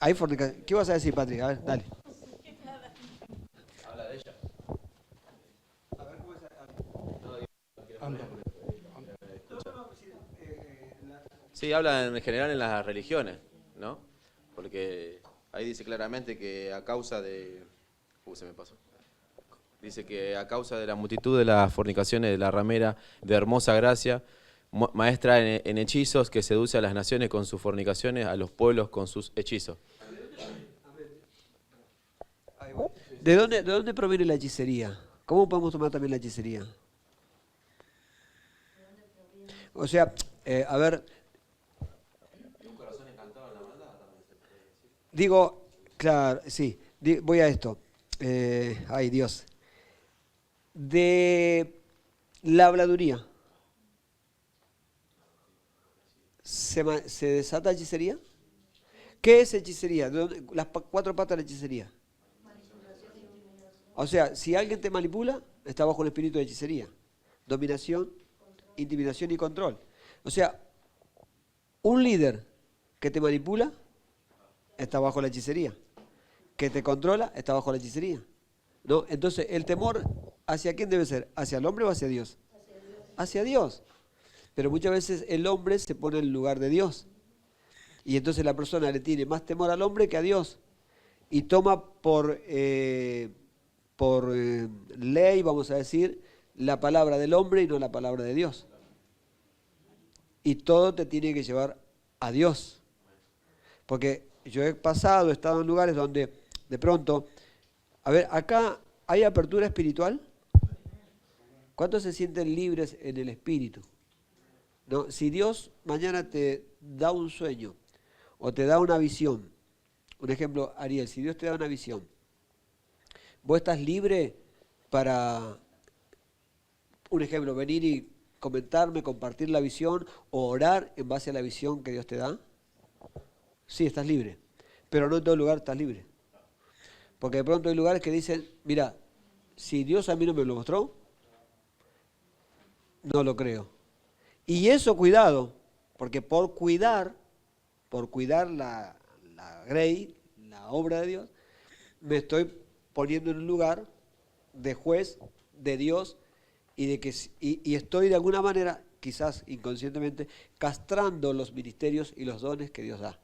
A: Hay fornicación. ¿Qué vas a decir, Patrick? A ver, dale.
D: Habla de ella.
A: A ver, ¿cómo es?
D: Sí, habla en general en las religiones, ¿no? Porque ahí dice claramente que a causa de... se me pasó. Dice que a causa de la multitud de las fornicaciones de la ramera de hermosa gracia, maestra en hechizos, que seduce a las naciones con sus fornicaciones, a los pueblos con sus hechizos.
A: ¿De dónde proviene la hechicería? ¿Cómo podemos tomar también la hechicería? O sea, a ver... Digo, claro, sí, voy a esto. Ay, Dios. De la habladuría. ¿Se desata hechicería? ¿Qué es hechicería? Las cuatro patas de la hechicería. O sea, si alguien te manipula, está bajo el espíritu de hechicería. Dominación, intimidación y control. O sea, un líder que te manipula está bajo la hechicería. Que te controla está bajo la hechicería. ¿No? Entonces, el temor, ¿hacia quién debe ser? ¿Hacia el hombre o hacia Dios? Hacia Dios. Pero muchas veces el hombre se pone en el lugar de Dios. Y entonces la persona le tiene más temor al hombre que a Dios. Y toma por ley, vamos a decir, la palabra del hombre y no la palabra de Dios. Y todo te tiene que llevar a Dios. Porque yo he estado en lugares donde de pronto, a ver, acá hay apertura espiritual. ¿Cuántos se sienten libres en el espíritu? ¿No? Si Dios mañana te da un sueño o te da una visión, un ejemplo, Ariel, si Dios te da una visión, vos estás libre para, un ejemplo, venir y comentarme, compartir la visión o orar en base a la visión que Dios te da. Sí, estás libre, pero no en todo lugar estás libre. Porque de pronto hay lugares que dicen, mira, si Dios a mí no me lo mostró, no lo creo. Y eso, cuidado, porque por cuidar la grey, la obra de Dios, me estoy poniendo en un lugar de juez de Dios y estoy de alguna manera, quizás inconscientemente, castrando los ministerios y los dones que Dios da.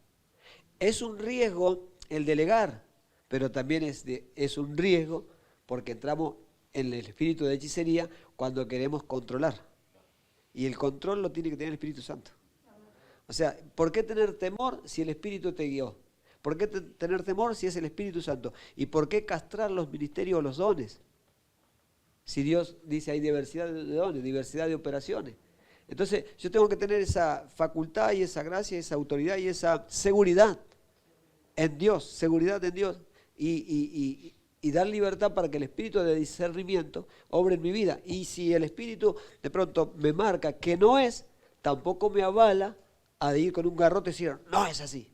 A: Es un riesgo el delegar, pero también es un riesgo porque entramos en el espíritu de hechicería cuando queremos controlar. Y el control lo tiene que tener el Espíritu Santo. O sea, ¿por qué tener temor si el Espíritu te guió? ¿Por qué tener temor si es el Espíritu Santo? ¿Y por qué castrar los ministerios o los dones? Si Dios dice hay diversidad de dones, diversidad de operaciones. Entonces yo tengo que tener esa facultad y esa gracia, esa autoridad y esa seguridad en Dios, seguridad en Dios. Y dar libertad para que el espíritu de discernimiento obre en mi vida. Y si el espíritu de pronto me marca que no es, tampoco me avala a ir con un garrote y decir, no es así.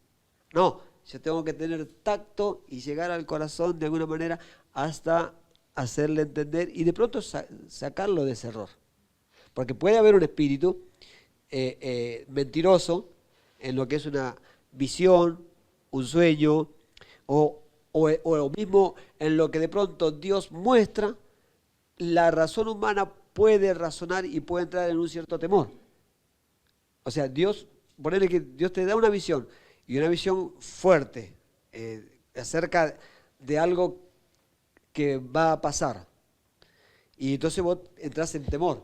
A: No, yo tengo que tener tacto y llegar al corazón de alguna manera hasta hacerle entender y de pronto sacarlo de ese error. Porque puede haber un espíritu mentiroso en lo que es una visión, un sueño o mismo en lo que de pronto Dios muestra, la razón humana puede razonar y puede entrar en un cierto temor. O sea, ponele que Dios te da una visión, y una visión fuerte, acerca de algo que va a pasar. Y entonces vos entras en temor.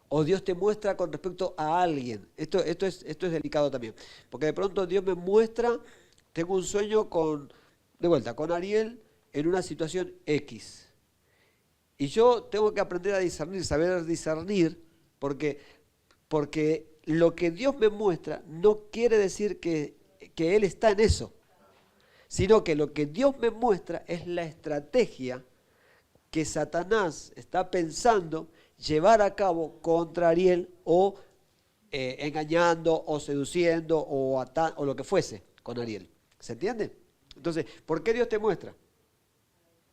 A: O Dios te muestra con respecto a alguien. Esto es delicado también. Porque de pronto Dios me muestra, tengo un sueño con Ariel en una situación X. Y yo tengo que aprender a discernir, saber discernir, porque lo que Dios me muestra no quiere decir que Él está en eso, sino que lo que Dios me muestra es la estrategia que Satanás está pensando llevar a cabo contra Ariel o engañando o seduciendo o lo que fuese con Ariel. ¿Se entiende? Entonces, ¿por qué Dios te muestra?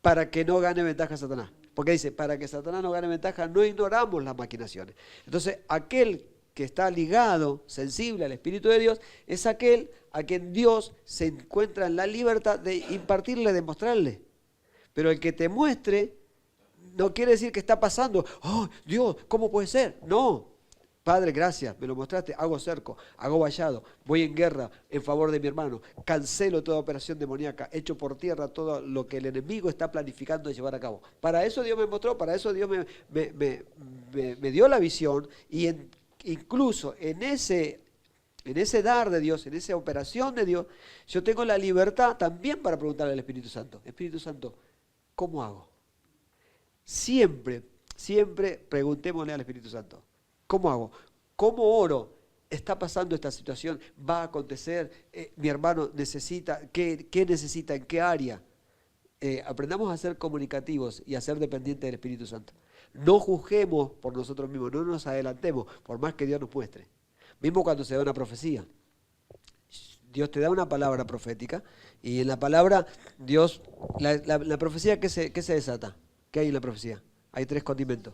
A: Para que no gane ventaja Satanás. Porque dice, para que Satanás no gane ventaja, no ignoramos las maquinaciones. Entonces, aquel que está ligado, sensible al Espíritu de Dios, es aquel a quien Dios se encuentra en la libertad de impartirle, de mostrarle. Pero el que te muestre no quiere decir que está pasando, oh Dios, ¿cómo puede ser? No, Padre, gracias, me lo mostraste, hago cerco, hago vallado, voy en guerra en favor de mi hermano, cancelo toda operación demoníaca, echo por tierra todo lo que el enemigo está planificando llevar a cabo. Para eso Dios me mostró, para eso Dios me dio la visión y incluso en ese dar de Dios, en esa operación de Dios, yo tengo la libertad también para preguntarle al Espíritu Santo, Espíritu Santo, ¿cómo hago? Siempre preguntémosle al Espíritu Santo, ¿cómo hago? ¿Cómo oro está pasando esta situación, va a acontecer, mi hermano necesita, ¿qué necesita? ¿En qué área? Aprendamos a ser comunicativos y a ser dependientes del Espíritu Santo. No juzguemos por nosotros mismos, no nos adelantemos, por más que Dios nos muestre. Mismo cuando se da una profecía. Dios te da una palabra profética y en la palabra Dios, la profecía, ¿qué se desata? ¿Qué hay en la profecía? Hay 3 condimentos.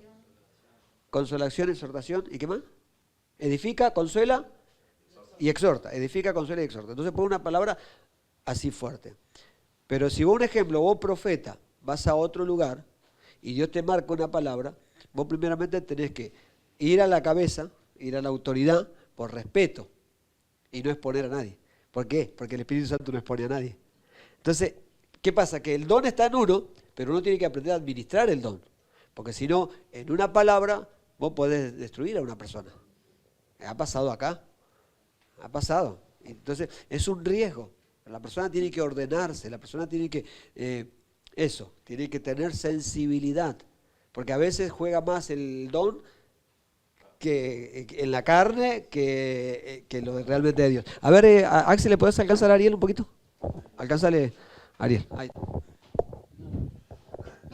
A: Consolación, exhortación, ¿y qué más? Edifica, consuela y exhorta. Edifica, consuela y exhorta. Entonces pone una palabra así fuerte. Pero si vos, un ejemplo, vos profeta, vas a otro lugar y Dios te marca una palabra, vos primeramente tenés que ir a la cabeza, ir a la autoridad por respeto y no exponer a nadie. ¿Por qué? Porque el Espíritu Santo no expone a nadie. Entonces, ¿qué pasa? Que el don está en uno, pero uno tiene que aprender a administrar el don. Porque si no, en una palabra vos podés destruir a una persona. Ha pasado acá. Ha pasado. Entonces, es un riesgo. La persona tiene que ordenarse, la persona tiene que, tiene que tener sensibilidad, porque a veces juega más el don que en la carne que lo realmente de Dios. A ver, Axel, ¿le podés alcanzar a Ariel un poquito? Alcánzale, Ariel. Ahí.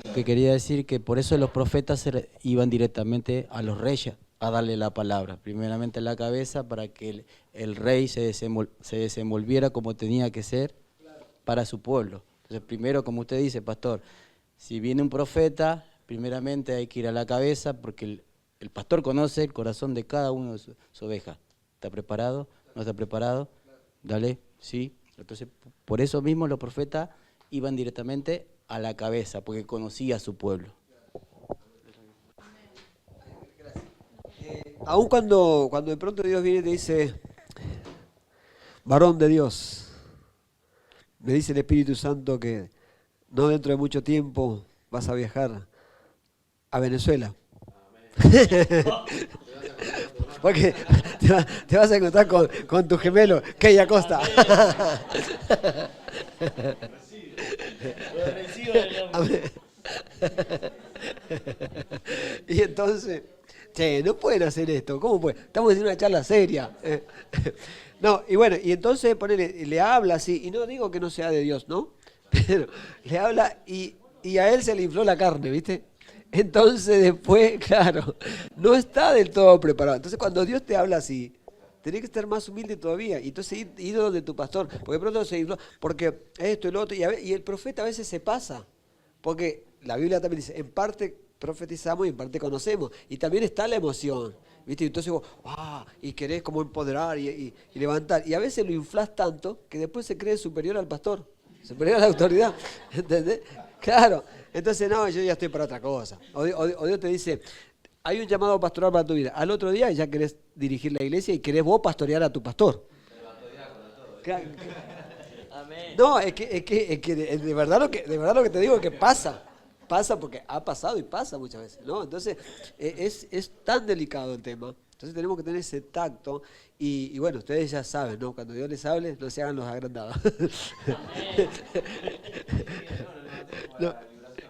J: Lo que quería decir que por eso los profetas iban directamente a los reyes a darle la palabra, primeramente a la cabeza para que el rey se desenvolviera como tenía que ser para su pueblo. Entonces primero, como usted dice, pastor, si viene un profeta, primeramente hay que ir a la cabeza porque el pastor conoce el corazón de cada uno de su oveja. ¿Está preparado? ¿No está preparado? Dale, sí. Entonces por eso mismo los profetas iban directamente a la cabeza, porque conocía a su pueblo.
A: Aun cuando de pronto Dios viene y te dice, varón de Dios, me dice el Espíritu Santo que no dentro de mucho tiempo vas a viajar a Venezuela. Porque te vas a encontrar con tu gemelo, Key Acosta. Y entonces, che, no pueden hacer esto, ¿cómo pueden? Estamos haciendo una charla seria. No, y bueno, y entonces le habla así, y no digo que no sea de Dios, ¿no? Pero le habla y a él se le infló la carne, ¿viste? Entonces después, claro, no está del todo preparado. Entonces cuando Dios te habla así, tenés que estar más humilde todavía. Y entonces ir donde tu pastor, porque de pronto se infló, porque esto y lo otro, y el profeta a veces se pasa, porque la Biblia también dice, en parte profetizamos y en parte conocemos, y también está la emoción, ¿viste? Y entonces vos, y querés como empoderar y levantar, y a veces lo inflás tanto que después se cree superior al pastor, superior a la autoridad, ¿entendés? Claro, entonces no, yo ya estoy para otra cosa. O Dios te dice, hay un llamado pastoral para tu vida. Al otro día ya querés dirigir la iglesia y querés vos pastorear a tu pastor. No, es que de verdad lo que te digo es que pasa porque ha pasado y pasa muchas veces, ¿no? Entonces es tan delicado el tema. Entonces tenemos que tener ese tacto y bueno, ustedes ya saben, ¿no? Cuando Dios les hable, no se hagan los agrandados. No,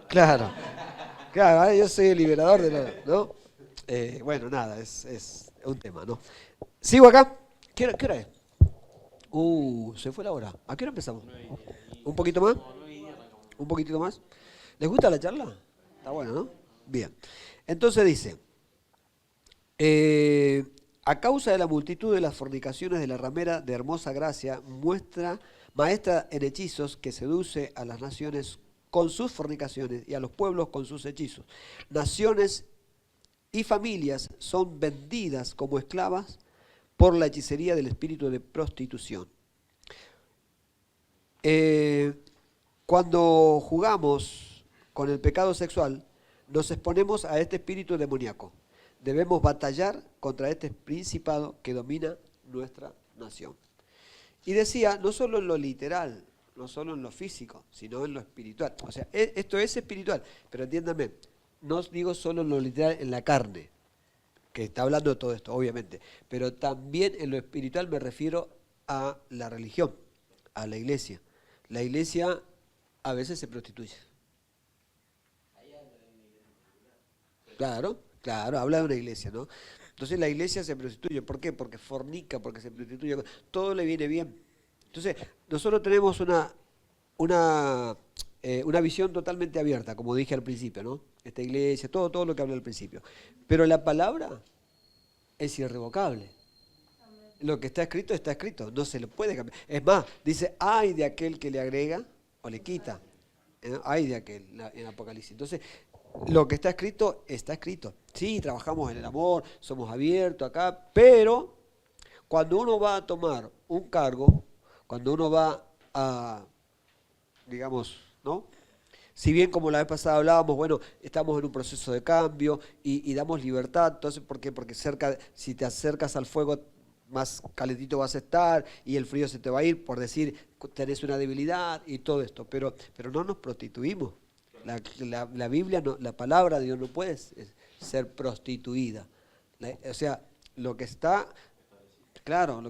A: claro, yo soy el liberador de la, ¿no? Bueno, nada, es un tema, ¿no? Sigo acá. ¿Qué hora es? Se fue la hora. ¿A qué hora empezamos? ¿Un poquito más? ¿Un poquitito más? ¿Les gusta la charla? Está bueno, ¿no? Bien. Entonces dice, a causa de la multitud de las fornicaciones de la ramera de hermosa gracia, maestra en hechizos que seduce a las naciones con sus fornicaciones y a los pueblos con sus hechizos. Naciones y familias son vendidas como esclavas por la hechicería del espíritu de prostitución. Cuando jugamos con el pecado sexual, nos exponemos a este espíritu demoníaco. Debemos batallar contra este principado que domina nuestra nación. Y decía, no solo en lo literal, no solo en lo físico, sino en lo espiritual. O sea, esto es espiritual, pero entiéndanme, no os digo solo en lo literal, en la carne, que está hablando de todo esto, obviamente, pero también en lo espiritual me refiero a la religión, a la iglesia. La iglesia a veces se prostituye. Claro, habla de una iglesia, ¿no? Entonces la iglesia se prostituye. ¿Por qué? Porque fornica, porque se prostituye. Todo le viene bien. Entonces, nosotros tenemos una visión totalmente abierta, como dije al principio, ¿no? Esta iglesia, todo lo que hablé al principio. Pero la palabra es irrevocable. Lo que está escrito, no se le puede cambiar. Es más, dice, ay de aquel que le agrega o le quita. Ay de aquel en Apocalipsis. Entonces, lo que está escrito, está escrito. Sí, trabajamos en el amor, somos abiertos acá, pero cuando uno va a tomar un cargo, cuando uno va a, digamos, ¿no? Si bien como la vez pasada hablábamos, bueno, estamos en un proceso de cambio y damos libertad, entonces, ¿por qué? Porque si te acercas al fuego, más calentito vas a estar y el frío se te va a ir, por decir, tenés una debilidad y todo esto, pero no nos prostituimos. La Biblia, no, la palabra de Dios no puede ser prostituida. O sea, lo que está, claro,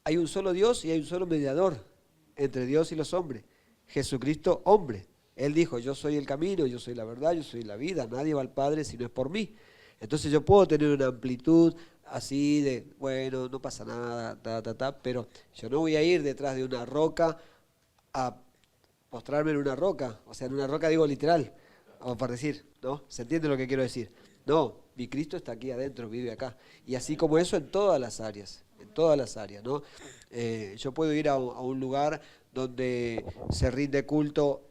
A: hay un solo Dios y hay un solo mediador entre Dios y los hombres. Jesucristo, hombre. Él dijo, yo soy el camino, yo soy la verdad, yo soy la vida, nadie va al Padre si no es por mí. Entonces yo puedo tener una amplitud así de, bueno, no pasa nada, pero yo no voy a ir detrás de una roca a postrarme en una roca, o sea, en una roca digo literal, o por decir, ¿no? ¿Se entiende lo que quiero decir? No, mi Cristo está aquí adentro, vive acá. Y así como eso en todas las áreas, ¿no? Yo puedo ir a un lugar donde se rinde culto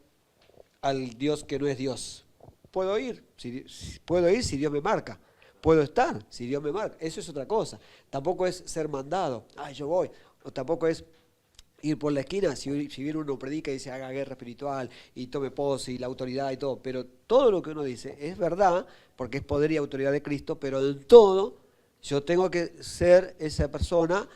A: al Dios que no es Dios. Puedo ir si Dios me marca. Puedo estar si Dios me marca. Eso es otra cosa. Tampoco es ser mandado. Yo voy. O tampoco es ir por la esquina. Si viene uno predica y dice haga guerra espiritual y tome pose y la autoridad y todo. Pero todo lo que uno dice es verdad porque es poder y autoridad de Cristo. Pero en todo yo tengo que ser esa persona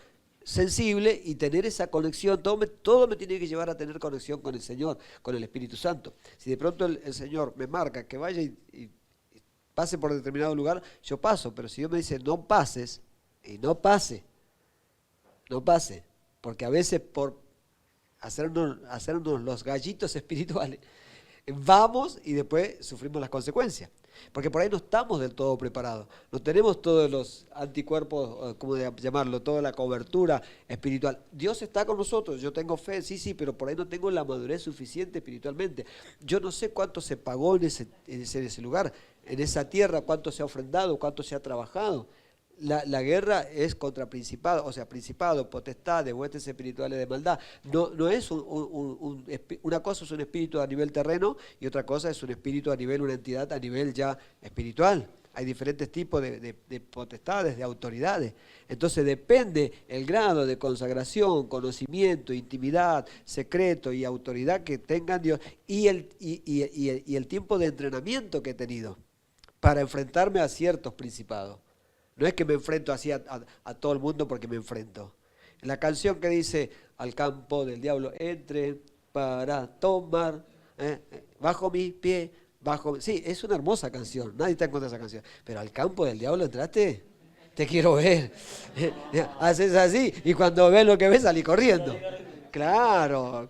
A: sensible y tener esa conexión, todo me tiene que llevar a tener conexión con el Señor, con el Espíritu Santo. Si de pronto el Señor me marca que vaya y pase por determinado lugar, yo paso, pero si Dios me dice no pases, y no pase, porque a veces por hacernos los gallitos espirituales, vamos y después sufrimos las consecuencias. Porque por ahí no estamos del todo preparados, no tenemos todos los anticuerpos, ¿cómo llamarlo? Toda la cobertura espiritual. Dios está con nosotros, yo tengo fe, sí, pero por ahí no tengo la madurez suficiente espiritualmente. Yo no sé cuánto se pagó en ese lugar, en esa tierra, cuánto se ha ofrendado, cuánto se ha trabajado. La guerra es contra principados, o sea, principados, potestades, huestes espirituales de maldad. No es una cosa es un espíritu a nivel terreno y otra cosa es un espíritu a nivel, una entidad a nivel ya espiritual. Hay diferentes tipos de potestades, de autoridades. Entonces depende el grado de consagración, conocimiento, intimidad, secreto y autoridad que tengan Dios y el tiempo de entrenamiento que he tenido para enfrentarme a ciertos principados. No es que me enfrento así a todo el mundo porque me enfrento. La canción que dice, al campo del diablo entre para tomar, bajo mi pie, sí, es una hermosa canción, nadie está en contra de esa canción. Pero al campo del diablo entraste, te quiero ver. Haces así y cuando ves lo que ves salí corriendo. Claro,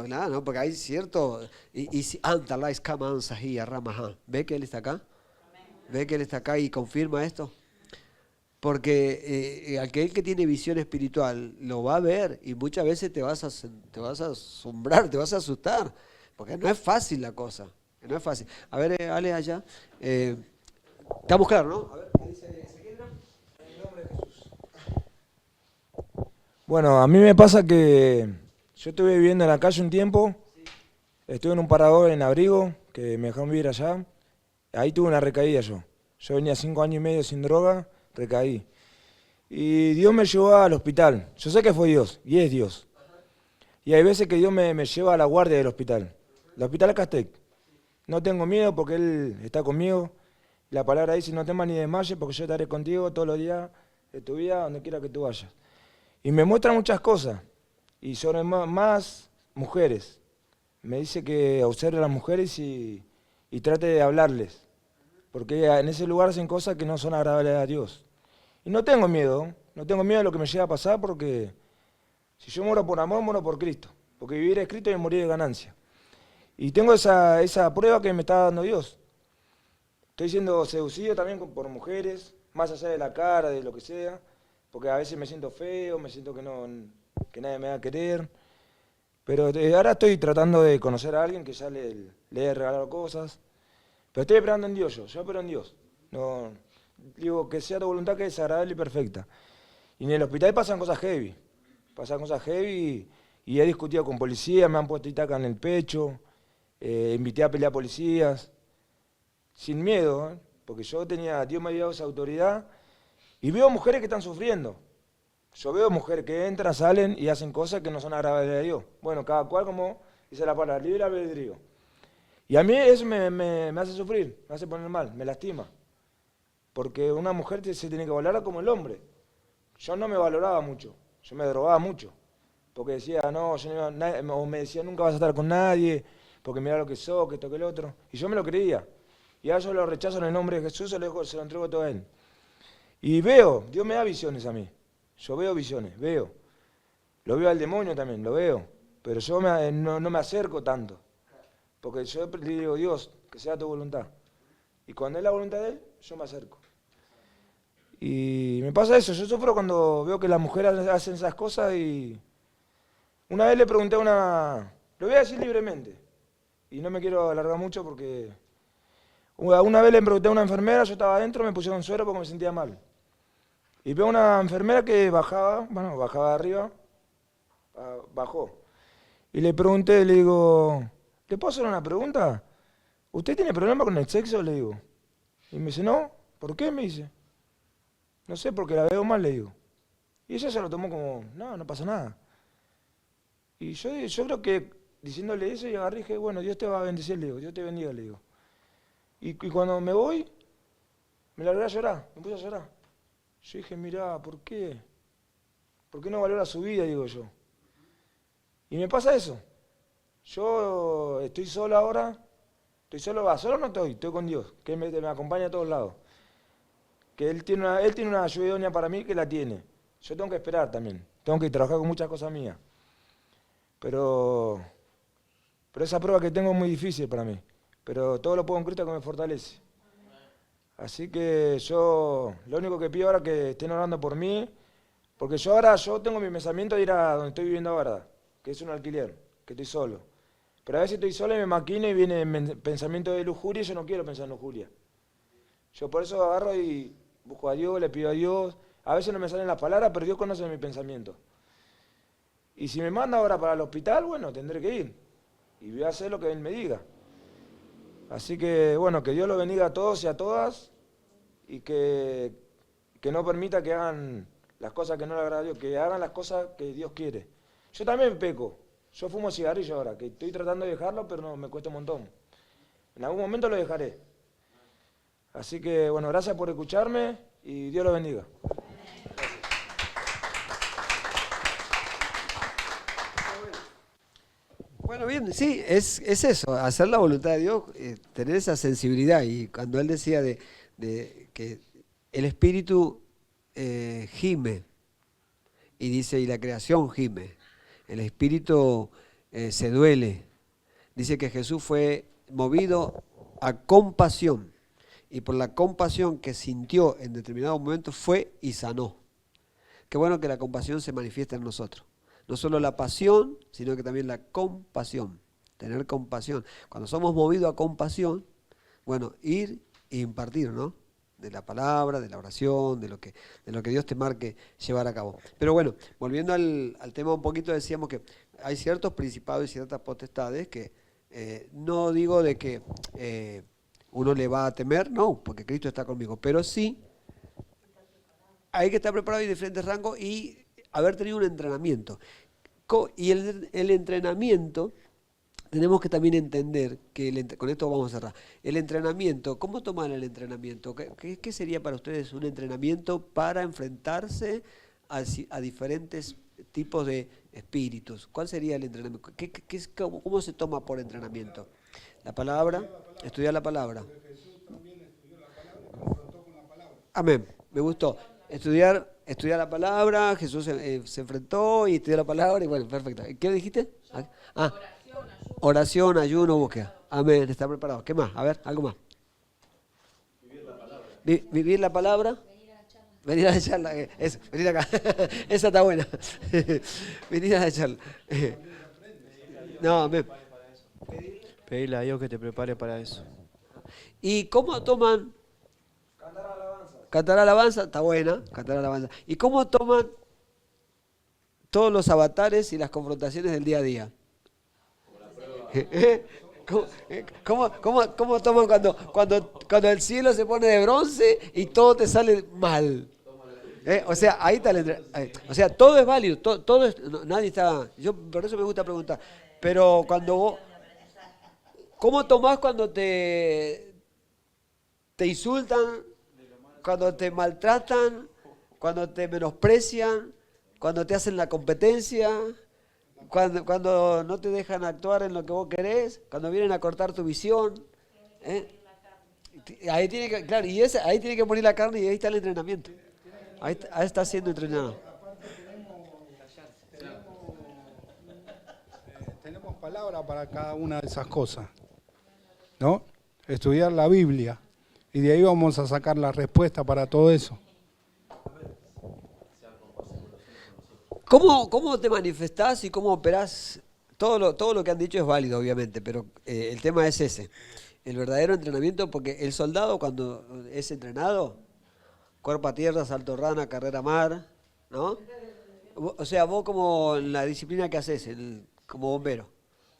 A: ¿no? Porque hay cierto... Y si Antalais Kaman Sahia Ramahan, ¿ve que él está acá? ¿Ve que él está acá y confirma esto? Porque aquel que tiene visión espiritual lo va a ver y muchas veces te vas a asombrar, te vas a asustar, porque no es fácil la cosa, no es fácil. A ver, Ale, allá, estamos claros, ¿no? A ver, ¿qué dice Ezequiel? En el nombre de Jesús.
K: Bueno, a mí me pasa que yo estuve viviendo en la calle un tiempo, estuve en un parador en Abrigo, que me dejaron vivir allá, ahí tuve una recaída yo. Yo venía 5 años y medio sin droga, recaí. Y Dios me llevó al hospital. Yo sé que fue Dios, y es Dios. Y hay veces que Dios me lleva a la guardia del hospital. El hospital Castec. No tengo miedo porque Él está conmigo. La palabra dice, no temas ni desmayes porque yo estaré contigo todos los días de tu vida, donde quiera que tú vayas. Y me muestra muchas cosas. Y sobre más mujeres. Me dice que observe a las mujeres y trate de hablarles. Porque en ese lugar hacen cosas que no son agradables a Dios. Y no tengo miedo de lo que me llega a pasar porque si yo muero por amor, muero por Cristo. Porque vivir es Cristo y morir es ganancia. Y tengo esa prueba que me está dando Dios. Estoy siendo seducido también por mujeres, más allá de la cara, de lo que sea, porque a veces me siento feo, me siento que nadie me va a querer. Pero ahora estoy tratando de conocer a alguien que ya le he regalado cosas. Pero estoy esperando en Dios yo espero en Dios. No, digo que sea tu voluntad, que es agradable y perfecta. Y en el hospital pasan cosas heavy y he discutido con policías, me han puesto itaca en el pecho, invité a pelear a policías, sin miedo, porque Dios me había dado esa autoridad y veo mujeres que están sufriendo. Yo veo mujeres que entran, salen y hacen cosas que no son agradables a Dios. Bueno, cada cual, como dice la palabra, libre albedrío. Y a mí eso me hace sufrir, me hace poner mal, me lastima. Porque una mujer se tiene que valorar como el hombre. Yo no me valoraba mucho, yo me drogaba mucho. Porque decía, no, yo no o me decía, nunca vas a estar con nadie, porque mira lo que sos, que esto, que el otro. Y yo me lo creía. Y ahora yo lo rechazo en el nombre de Jesús, se lo entrego todo a Él. Y veo, Dios me da visiones a mí. Yo veo visiones, veo. Lo veo al demonio también, lo veo. Pero yo no me acerco tanto. Porque yo le digo, Dios, que sea tu voluntad. Y cuando es la voluntad de Él, yo me acerco. Y me pasa eso, yo sufro cuando veo que las mujeres hacen esas cosas y... Una vez le pregunté lo voy a decir libremente, y no me quiero alargar mucho porque... Una vez le pregunté a una enfermera, yo estaba adentro, me pusieron suero porque me sentía mal. Y veo una enfermera que bajaba de arriba, bajó. Y le pregunté, le digo, ¿le puedo hacer una pregunta? ¿Usted tiene problema con el sexo? Le digo. Y me dice, no, ¿por qué? Me dice. No sé, porque la veo mal, le digo. Y ella se lo tomó como, no pasa nada. Y yo creo que diciéndole eso y agarré y dije, bueno, Dios te va a bendecir, le digo, Dios te bendiga, le digo. Y cuando me voy, me largué a llorar, me puse a llorar. Yo dije, mirá, ¿por qué? ¿Por qué no valora su vida? Digo yo. Y me pasa eso. Yo estoy solo ahora, solo no estoy con Dios, que me acompaña a todos lados. Que Él tiene una ayuda idónea para mí, que la tiene. Yo tengo que esperar también, tengo que trabajar con muchas cosas mías. Pero esa prueba que tengo es muy difícil para mí. Pero todo lo puedo en Cristo que me fortalece. Así que yo lo único que pido ahora es que estén orando por mí, porque yo tengo mi pensamiento de ir a donde estoy viviendo ahora, que es un alquiler, que estoy solo. Pero a veces estoy solo y me maquino y viene pensamiento de lujuria y yo no quiero pensar en lujuria. Yo por eso agarro y busco a Dios, le pido a Dios. A veces no me salen las palabras, pero Dios conoce mi pensamiento. Y si me manda ahora para el hospital, bueno, tendré que ir. Y voy a hacer lo que Él me diga. Así que, bueno, que Dios los bendiga a todos y a todas. Y que no permita que hagan las cosas que no le agradan a Dios, que hagan las cosas que Dios quiere. Yo también peco. Yo fumo cigarrillo ahora, que estoy tratando de dejarlo, pero no, me cuesta un montón. En algún momento lo dejaré. Así que, bueno, gracias por escucharme y Dios los bendiga.
A: Bueno, bien, sí, es eso, hacer la voluntad de Dios, tener esa sensibilidad. Y cuando él decía de que el Espíritu gime, y dice, y la creación gime, el Espíritu se duele. Dice que Jesús fue movido a compasión, y por la compasión que sintió en determinado momento fue y sanó. Qué bueno que la compasión se manifiesta en nosotros. No solo la pasión, sino que también la compasión. Tener compasión. Cuando somos movidos a compasión, bueno, ir e impartir, ¿no? De la palabra, de la oración, de lo que Dios te marque llevar a cabo. Pero bueno, volviendo al tema un poquito, decíamos que hay ciertos principados y ciertas potestades que no digo de que uno le va a temer, no, porque Cristo está conmigo, pero sí hay que estar preparado en diferentes rangos y haber tenido un entrenamiento. Y el entrenamiento, tenemos que también entender que, con esto vamos a cerrar, el entrenamiento, ¿cómo toman el entrenamiento? ¿Qué sería para ustedes un entrenamiento para enfrentarse a diferentes tipos de espíritus? ¿Cuál sería el entrenamiento? ¿Cómo se toma por entrenamiento? La palabra, estudiar la palabra. Amén, me gustó. Estudiar la palabra, Jesús se enfrentó y estudió la palabra y bueno, perfecto. ¿Qué dijiste? Oración, ayuno, búsqueda. Amén, está preparado. ¿Qué más? A ver, algo más. Vivir la palabra. Venir a la charla, venir acá. Esa está buena. Venir a la charla. No,
L: Pedirle a Dios que te prepare para eso.
A: ¿Y cómo toman? Cantar alabanza, está buena, cantar alabanza. ¿Y cómo toman todos los avatares y las confrontaciones del día a día? ¿Cómo toman cuando el cielo se pone de bronce y todo te sale mal? O sea, ahí está o sea, todo es válido, todo es, nadie está. Yo por eso me gusta preguntar. Pero cuando vos, ¿cómo tomás cuando te insultan, cuando te maltratan, cuando te menosprecian, cuando te hacen la competencia, cuando no te dejan actuar en lo que vos querés, cuando vienen a cortar tu visión? Ahí tiene que, claro, ahí tiene que morir la carne y ahí está el entrenamiento. Ahí está siendo entrenado.
M: Tenemos palabra para cada una de esas cosas, ¿no? Estudiar la Biblia y de ahí vamos a sacar la respuesta para todo eso.
A: ¿Cómo te manifestás y cómo operás? Todo lo que han dicho es válido, obviamente, pero el tema es ese. El verdadero entrenamiento, porque el soldado cuando es entrenado, cuerpo a tierra, salto rana, carrera mar, ¿no? O sea, vos como en la disciplina que haces, como bombero,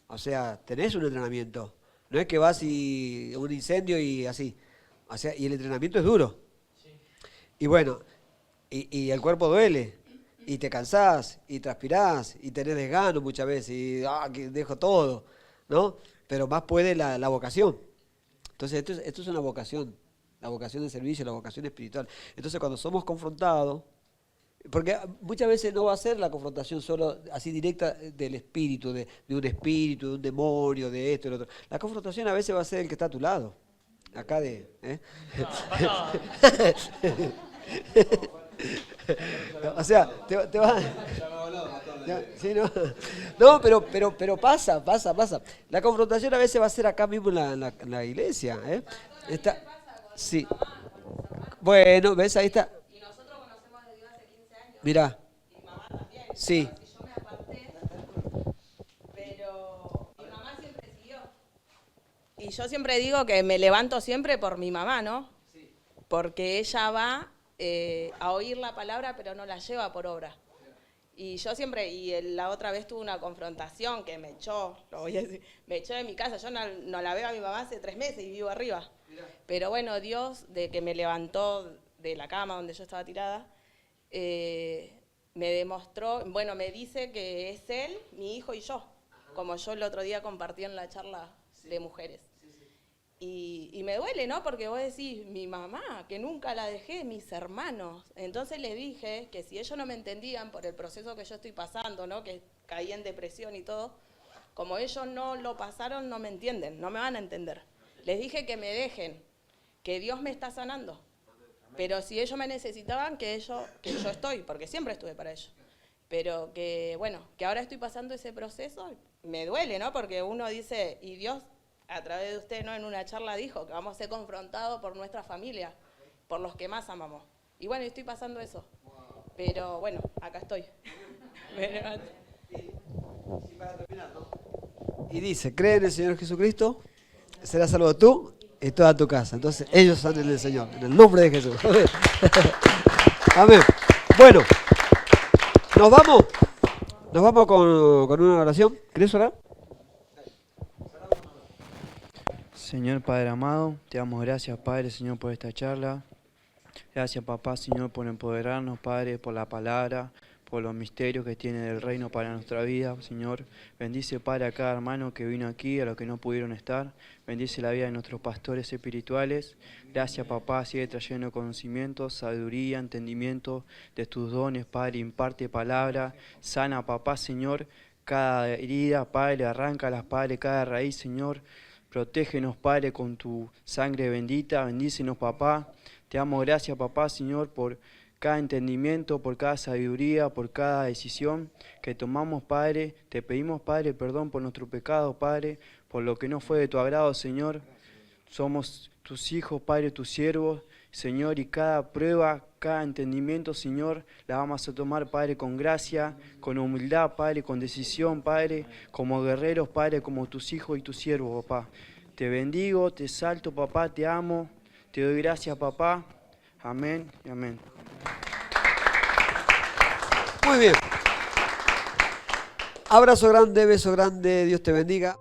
A: o sea, tenés un entrenamiento. No es que vas y un incendio y así. O sea, y el entrenamiento es duro. Y bueno, y el cuerpo duele, y te cansás, y transpirás, y tenés desgano muchas veces, y que dejo todo, ¿no? Pero más puede la vocación. Entonces, esto es una vocación, la vocación de servicio, la vocación espiritual. Entonces, cuando somos confrontados, porque muchas veces no va a ser la confrontación solo así directa del espíritu, de un demonio, de esto y lo otro. La confrontación a veces va a ser el que está a tu lado. Acá O sea, te va... Sí, no, pero pasa. La confrontación a veces va a ser acá mismo en la iglesia. Sí. Bueno, ¿ves? Ahí está. Mirá. Sí.
N: Yo me aparté, pero mi mamá siempre siguió. Y yo siempre digo que me levanto siempre por mi mamá, ¿no? Porque ella va a oír la palabra, pero no la lleva por obra. Y yo siempre, la otra vez tuve una confrontación que me echó, lo voy a decir, me echó de mi casa. Yo no la veo a mi mamá hace 3 meses y vivo arriba. Pero bueno, Dios, de que me levantó de la cama donde yo estaba tirada, me demostró, bueno, me dice que es él, mi hijo y yo, como yo el otro día compartí en la charla de mujeres. Y me duele, ¿no? Porque vos decís, mi mamá, que nunca la dejé, mis hermanos. Entonces les dije que si ellos no me entendían por el proceso que yo estoy pasando, ¿no? Que caí en depresión y todo, como ellos no lo pasaron, no me entienden, no me van a entender. Les dije que me dejen, que Dios me está sanando. Pero si ellos me necesitaban, que yo estoy, porque siempre estuve para ellos. Pero que, bueno, que ahora estoy pasando ese proceso, me duele, ¿no? Porque uno dice, y Dios, a través de usted, ¿no? En una charla dijo que vamos a ser confrontados por nuestra familia, por los que más amamos. Y bueno, estoy pasando eso. Pero bueno, acá estoy.
A: Y dice, cree en el Señor Jesucristo, serás salvo tú y toda tu casa. Entonces, ellos son en el Señor, en el nombre de Jesús. Amén. Bueno, nos vamos con una oración. ¿Querés orar?
L: Señor Padre amado, te damos gracias, Padre, Señor, por esta charla. Gracias, Papá, Señor, por empoderarnos, Padre, por la palabra, por los misterios que tiene el reino para nuestra vida, Señor. Bendice, Padre, a cada hermano que vino aquí, a los que no pudieron estar. Bendice la vida de nuestros pastores espirituales. Gracias, Papá, sigue trayendo conocimiento, sabiduría, entendimiento de tus dones, Padre. Imparte palabra, sana, Papá, Señor, cada herida, Padre, arráncalas, Padre, cada raíz, Señor. Protégenos, Padre, con tu sangre bendita. Bendícenos, Papá. Te damos gracias, Papá, Señor, por cada entendimiento, por cada sabiduría, por cada decisión que tomamos, Padre. Te pedimos, Padre, perdón por nuestro pecado, Padre, por lo que no fue de tu agrado, Señor. somos tus hijos, Padre, tus siervos, Señor, y cada prueba, cada entendimiento, Señor, la vamos a tomar, Padre, con gracia, con humildad, Padre, con decisión, Padre, como guerreros, Padre, como tus hijos y tus siervos, papá. Te bendigo, te exalto, papá, te amo, te doy gracias, papá. Amén y amén.
A: Muy bien. Abrazo grande, beso grande, Dios te bendiga.